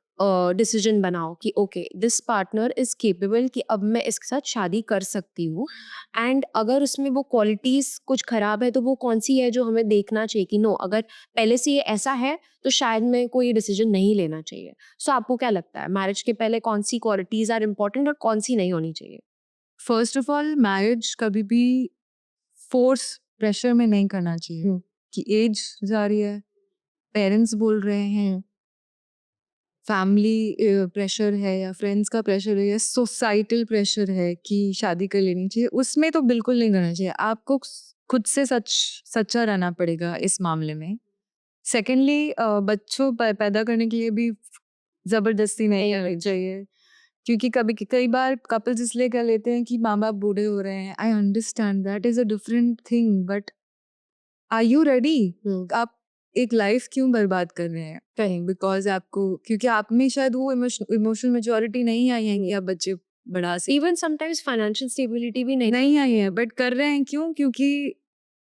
डिसीजन बनाओ कि okay this partner is capable कि अब मैं इसके साथ शादी कर सकती हूँ, एंड अगर उसमें वो क्वालिटीज़ कुछ ख़राब है तो वो कौन-सी है जो हमें देखना चाहिए कि नो, अगर पहले से ये ऐसा है तो शायद मेरे को ये डिसीजन नहीं लेना चाहिए। सो आपको क्या लगता है मैरिज के पहले कौन-सी क्वालिटीज़ आर इम्पोर्टेंट और कौन-सी नहीं होनी चाहिए? फर्स्ट ऑफ ऑल, मैरिज कभी भी फोर्स प्रेशर में नहीं करना चाहिए कि एज जा रही है, पेरेंट्स बोल रहे हैं, फैमिली प्रेशर है, या फ्रेंड्स का प्रेशर है, या सोसाइटल प्रेशर है कि शादी कर लेनी चाहिए, उसमें तो बिल्कुल नहीं करना चाहिए। आपको खुद से सच्चा रहना पड़ेगा इस मामले में। सेकेंडली, बच्चों पैदा करने के लिए भी जबरदस्ती नहीं करनी चाहिए, क्योंकि कई बार कपल्स इसलिए कर लेते हैं कि माँ बाप बूढ़े हो रहे हैं। I understand that is a different thing, but are you ready? आप एक लाइफ क्यों बर्बाद कर रहे हैं कहीं, बिकॉज आपको, क्योंकि आप में शायद वो इमोशनल मेच्योरिटी नहीं आई है कि आप बच्चे बढ़ा सके, इवन समटाइम्स फाइनेंशियल स्टेबिलिटी भी नहीं आई है, बट कर रहे हैं क्यों? क्योंकि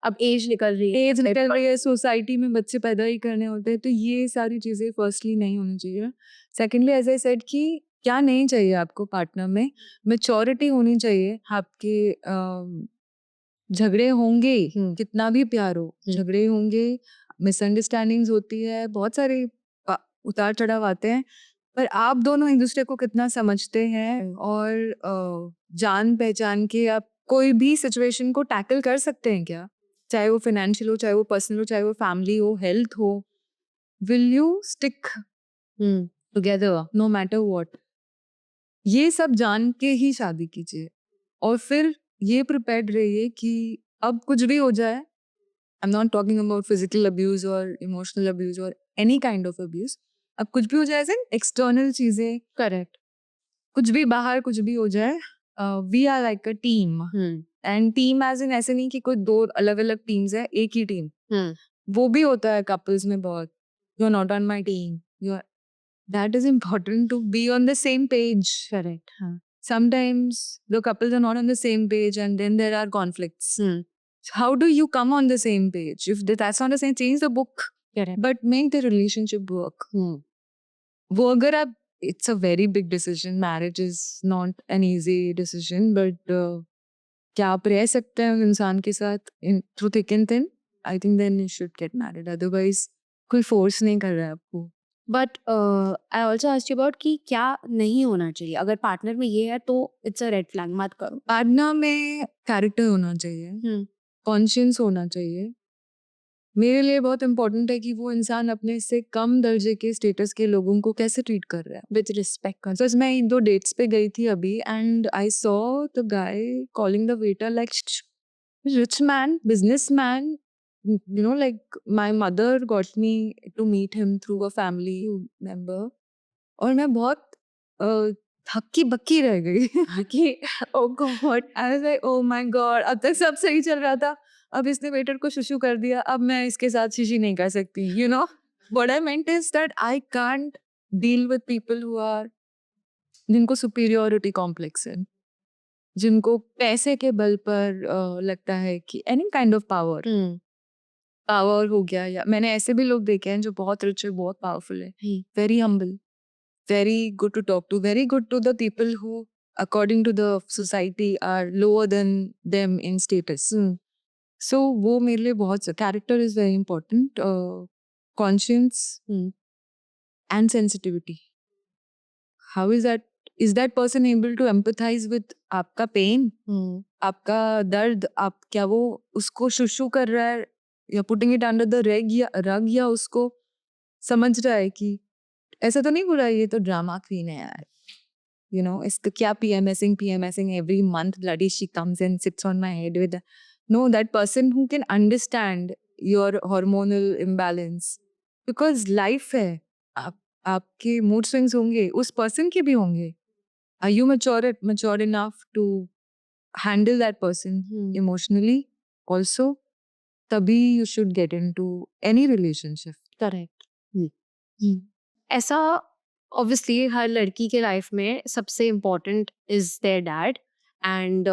अब एज निकल रही है। एज निकल रही है, सोसाइटी में बच्चे पैदा ही करने होते हैं। तो ये सारी चीजें फर्स्टली नहीं होनी चाहिए। सेकेंडली, एज आई सेड कि क्या नहीं चाहिए आपको पार्टनर में, मेच्योरिटी होनी चाहिए आपके। झगड़े होंगे, कितना भी प्यार हो, झगड़े होंगे, मिसअंडरस्टैंडिंग्स होती है, बहुत सारे उतार चढ़ाव आते हैं, पर आप दोनों एक दूसरे को कितना समझते हैं, और जान पहचान के आप कोई भी सिचुएशन को टैकल कर सकते हैं क्या? चाहे वो फाइनेंशियल हो, चाहे वो पर्सनल हो, चाहे वो फैमिली हो, हेल्थ हो। Will you stick together no matter what? ये सब जान के ही शादी कीजिए, और फिर ये प्रिपेयर्ड रहिए कि अब कुछ भी हो जाए, आई am not talking about physical abuse और इमोशनल अब्यूज और एनी काइंड ऑफ अब्यूज, अब कुछ भी हो जाए, ऐसे एक्सटर्नल चीजें, करेक्ट। कुछ भी बाहर कुछ भी हो जाए, we are like a team. And team as in ऐसे नहीं कि कोई दो अलग अलग टीम्स है, एक ही टीम। वो भी होता है कपल्स में बहुत, you are not on my team, you are, that is important to be on the same page. Correct. हाँ। Sometimes the couples are not on the same page, and then there are conflicts. How do you come on the same page? If that's not the same, change the book, correct. but make the relationship work. वो अगर आप, it's a very big decision. Marriage is not an easy decision, but क्या आप रह सकते हैं उस इंसान के साथ through thick and thin? I think then you should get married. Otherwise, कोई force नहीं कर रहा है आपको. But I also asked you about कि क्या नहीं होना चाहिए, अगर पार्टनर में ये है तो इट्स अ रेड फ्लैग, मत करो। पार्टनर में कैरेक्टर होना चाहिए, कॉन्शियस होना चाहिए। मेरे लिए बहुत इम्पोर्टेंट है कि वो इंसान अपने से कम दर्जे के स्टेटस के लोगों को कैसे ट्रीट कर रहा है, विद रिस्पेक्ट कर। बिकॉज मैं 1-2 डेट्स पे गई थी अभी and I saw the guy calling the waiter like rich man, businessman, like my mother got me to meet him through a family member. और मैं बहुत हक्की बक्की रह गई कि oh God, I was like oh my God, अब तक सब सही चल रहा था, अब इसने वेटर को शुशु कर दिया, अब मैं इसके साथ शिशी नहीं कर सकती, what I meant is that I can't deal with people who are जिनको सुपीरियोरिटी कॉम्प्लेक्स है, जिनको पैसे के बल पर लगता है कि any kind of power power हो गया, या मैंने ऐसे भी लोग देखे हैं जो बहुत रिच है, बहुत पावरफुल है, very humble, very good to talk to, very good to the people who, according to the society, are lower than them in status. So, वो मेरे लिए बहुत character is very important. Conscience and sensitivity. How is that? Is that person able to empathize with आपका pain? आपका दर्द? आप क्या वो उसको शुशु कर रहा है या putting it under the rug या उसको समझ रहा है कि ऐसा तो नहीं बोला ये तो ड्रामा क्वीन है यार, इसको क्या PMSing every month, bloody she comes and sits on my head with no, that person who can understand your hormonal imbalance, because life है, आपके mood swings होंगे, उस person के भी होंगे, are you mature enough to handle that person emotionally also, तभी you should get into any relationship. Correct. ऐसा obviously हर लड़की के लाइफ में सबसे important is their dad, and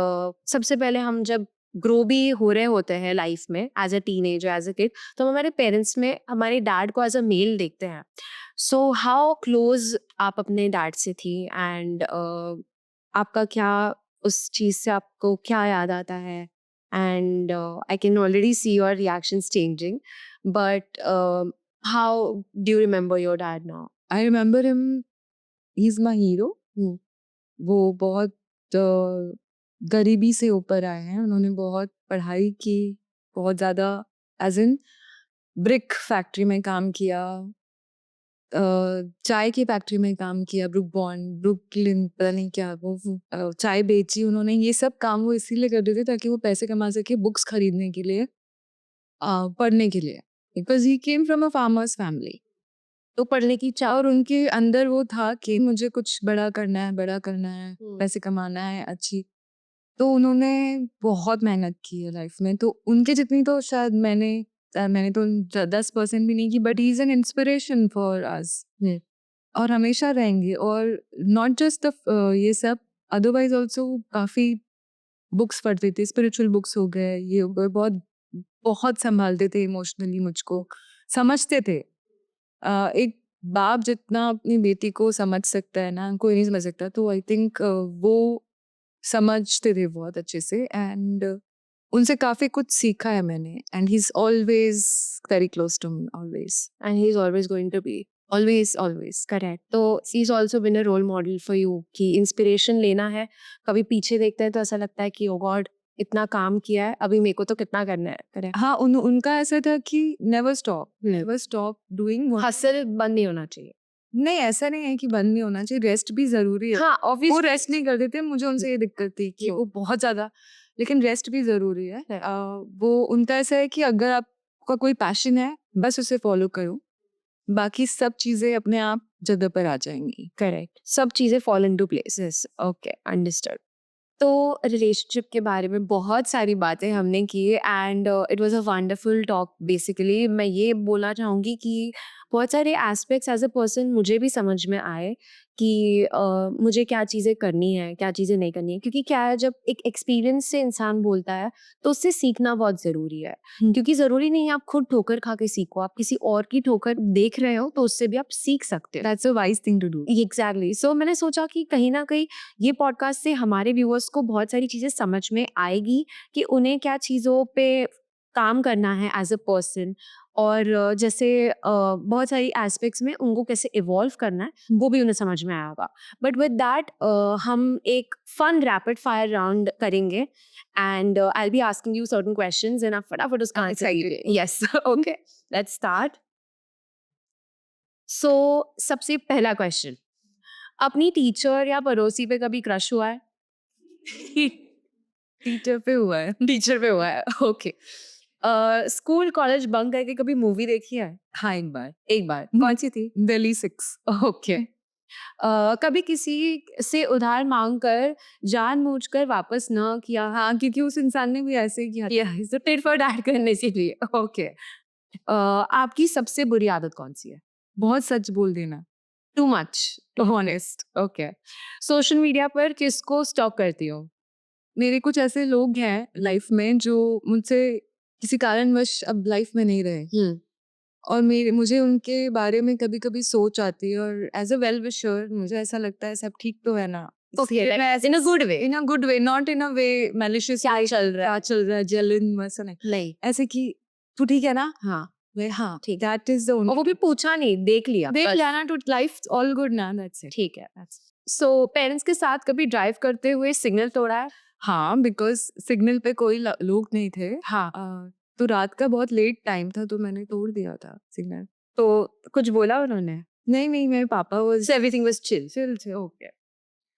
सबसे पहले हम जब ग्रो भी हो रहे होते हैं लाइफ में as a teenager, as a kid, तो हम हमारे पेरेंट्स में हमारे डैड को एज अ मेल देखते हैं। सो हाउ क्लोज आप अपने डैड से थी, एंड आपका क्या उस चीज़ से आपको क्या याद आता है? And I can already see your reactions changing, but how do you remember your dad now? I remember him, he's my hero. वो बहुत गरीबी से ऊपर आए हैं, उन्होंने बहुत पढ़ाई की, बहुत ज़्यादा, एज इन ब्रिक फैक्ट्री में काम किया, चाय की फैक्ट्री में काम किया, ब्रुकलिन पता नहीं क्या, वो चाय बेची उन्होंने, ये सब काम वो इसीलिए करते थे ताकि वो पैसे कमा सके बुक्स खरीदने के लिए, पढ़ने के लिए, because he came from a farmers family, तो पढ़ने की चाह, और उनके अंदर वो था कि मुझे कुछ बड़ा करना है, पैसे कमाना है अच्छी, तो उन्होंने बहुत मेहनत की है लाइफ में, तो उनके जितनी तो शायद मैंने तो 10% भी नहीं की, but he is an inspiration for us, और हमेशा रहेंगे, और नॉट जस्ट ये सब, अदरवाइज ऑल्सो काफ़ी बुक्स पढ़ते थे, स्पिरिचुअल बुक्स हो गए, ये हो गए, बहुत बहुत संभालते थे इमोशनली मुझको, समझते थे, एक बाप जितना अपनी बेटी को समझ सकता है ना, कोई नहीं समझ सकता, तो आई थिंक वो समझते थे बहुत अच्छे से, एंड उनसे काफ़ी कुछ सीखा है मैंने, and he is always very close to me, always, And he's always going to be. Always. Correct. तो he's also been a role model for you कि इंस्पिरेशन लेना है, कभी पीछे देखते हैं तो ऐसा लगता है कि ओ गॉड इतना काम किया है, अभी मेरे को तो कितना करना है। करेक्ट। हाँ, उनका ऐसा था कि नेवर स्टॉप डूइंग, हसल बंद नहीं होना चाहिए। नहीं, ऐसा नहीं है कि बंद नहीं होना चाहिए, रेस्ट भी ज़रूरी है। हाँ, वो ऑब्वियसली। रेस्ट नहीं करते थे, मुझे उनसे ये दिक्कत थी कि वो बहुत ज़्यादा, लेकिन रेस्ट भी ज़रूरी है। है। वो उनका ऐसा है कि अगर आपका कोई पैशन है, बस उसे फॉलो करो, बाकी सब चीज़ें अपने आप जगह पर आ जाएंगी। करेक्ट, सब चीज़ें fall into places. Okay, understood. तो रिलेशनशिप के बारे में बहुत सारी बातें हमने की, and it was a wonderful talk. Basically मैं ये बोलना चाहूँगी कि बहुत सारे एस्पेक्ट्स एज अ पर्सन मुझे भी समझ में आए कि मुझे क्या चीज़ें करनी है, क्या चीज़ें नहीं करनी है, क्योंकि क्या है, जब एक एक्सपीरियंस से इंसान बोलता है तो उससे सीखना बहुत ज़रूरी है। क्योंकि ज़रूरी नहीं है आप खुद ठोकर खा के सीखो, आप किसी और की ठोकर देख रहे हो तो उससे भी आप सीख सकते हो। That's a wise thing to do. Exactly. So मैंने सोचा कि कहीं ना कहीं ये पॉडकास्ट से हमारे व्यूअर्स को बहुत सारी चीज़ें समझ में आएगी कि उन्हें क्या चीज़ों पे काम करना है एज अ पर्सन, और जैसे बहुत सारी एस्पेक्ट्स में उनको कैसे इवॉल्व करना है वो भी उन्हें समझ में आया होगा. बट विद दैट हम एक फन रैपिड फायर राउंड करेंगे and I will be asking you certain questions and आप फटाफट उसका आंसर दीजिए. Yes, okay, let's start. So सबसे पहला क्वेश्चन, अपनी टीचर या पड़ोसी पे कभी क्रश हुआ है? टीचर पे हुआ है। टीचर पे हुआ है, ओके. स्कूल कॉलेज बंक करके कभी मूवी देखी है? हाँ, एक बार एक बार. कौन सी थी? दिल्ली 6। ओके. कभी किसी से उधार मांग कर जानबूझकर वापस न किया? हाँ, क्योंकि उस इंसान ने भी ऐसे ही किया था। तो टिट फॉर टैट करने से लिए. ओके. आपकी सबसे बुरी आदत कौन सी है? बहुत सच बोल देना। Too much, too honest. Okay. Social media पर किसको स्टॉक करती हो? मेरे कुछ ऐसे लोग हैं लाइफ में जो मुझसे किसी कारणवश अब लाइफ में नहीं रहे, और मुझे उनके बारे में कभी-कभी सोच आती है, और एज अ वेल विशर मुझे ऐसा लगता है सब ठीक तो है ना। Okay, इसलिए like मैं in a good way. In a good way, not in a way malicious क्या चल रहा है? क्या चल रहा है, जलन वैसा नहीं। नहीं. ऐसे कि तू ठीक है ना? हाँ, वे हाँ, ठीक. दैट इज द और वो भी पूछा नहीं, देख लिया देख बस. लिया ना, टू लाइफ ऑल गुड ना, दैट्स इट। ठीक है. सो पेरेंट्स के साथ कभी ड्राइव करते हुए सिग्नल तोड़ा है? हाँ, बिकॉज सिग्नल पे कोई लोग नहीं थे। हाँ. तो रात का बहुत लेट टाइम था, तो मैंने तोड़ दिया था सिग्नल। तो कुछ बोला उन्होंने? नहीं, मेरे पापा वो So everything was chill. Chill थे। Okay.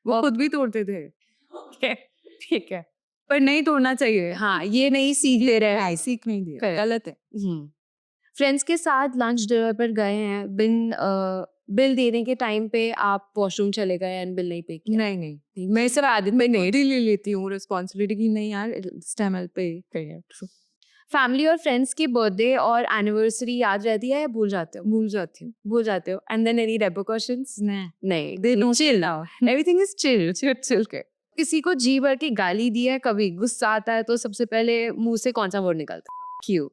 वो खुद भी तोड़ते थे, Okay. ठीक है. पर नहीं तोड़ना चाहिए। हाँ, ये नहीं सीख ले रहे हैं. सीख नहीं दिया, Correct. गलत है। फ्रेंड्स के साथ लंच डिनर पर गए हैं, बिल देने के टाइम पे आप वॉशरूम चले गए एंड बिल नहीं पे किया? नहीं, मैं सब आदत में नहीं ले लेती हूँ रिस्पॉन्सिबिलिटी की, नहीं यार इस टाइम I'll pay करिए। फैमिली और फ्रेंड्स की बर्थडे और एनिवर्सरी याद रहती है या भूल जाते हो? भूल जाती हूँ। भूल जाते हो. And then any repercussions? नहीं, they No. Chill now. Everything is chill के. किसी को जी भर की गाली दी है कभी? गुस्सा आता है तो सबसे पहले मुंह से कौन सा वर्ड निकलता है? क्यों?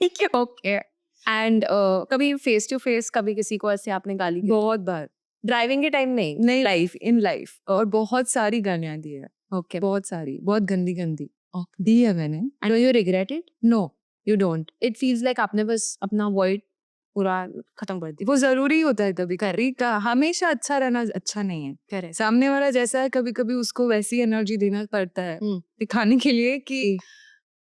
ठीक है, ओके. एंड कभी फेस टू फेस कभी किसी को ऐसे आपने गाली दी? बहुत बार। ड्राइविंग के टाइम नहीं? नहीं, लाइफ इन लाइफ, और बहुत सारी गालियाँ दी है। ओके. बहुत सारी, बहुत गंदी दी है मैंने। And you regret it? No, you don't. It feels like आपने बस अपना वर्ड पूरा खत्म कर दिया. वो जरूरी होता है कभी कभी का, हमेशा अच्छा रहना अच्छा नहीं है। करेक्ट. सामने वाला जैसा है, कभी कभी उसको वैसी एनर्जी देना पड़ता है दिखाने के लिए कि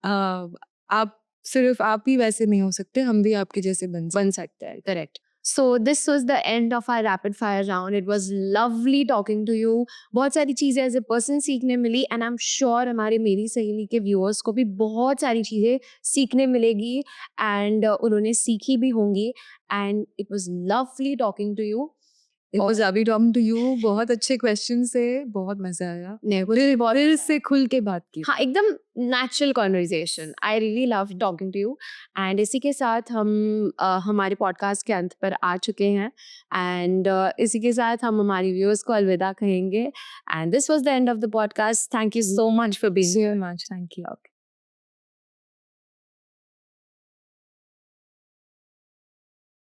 आप सिर्फ आप ही वैसे नहीं हो सकते, हम भी आपके जैसे बन सकते हैं. Correct. So this was the end of our rapid fire round. It was lovely talking to you. बहुत सारी चीज़ें एज ए पर्सन सीखने मिली एंड आई एम श्योर हमारे मेरी सहेली के व्यूअर्स को भी बहुत सारी चीज़ें सीखने मिलेगी एंड उन्होंने सीखी भी होंगी. And it was lovely talking to you. It was lovely talking to you. बहुत अच्छे क्वेश्चन से बहुत मजा आया। बहुत दिल से खुल के बात की। हाँ, एकदम natural conversation. I really love talking to you. And इसी के साथ हम हमारे पॉडकास्ट के अंत पर आ चुके हैं एंड इसी के साथ हम हमारी व्यूअर्स को अलविदा कहेंगे. And this was the end of the podcast. Thank you so much for being here. Much, thank you.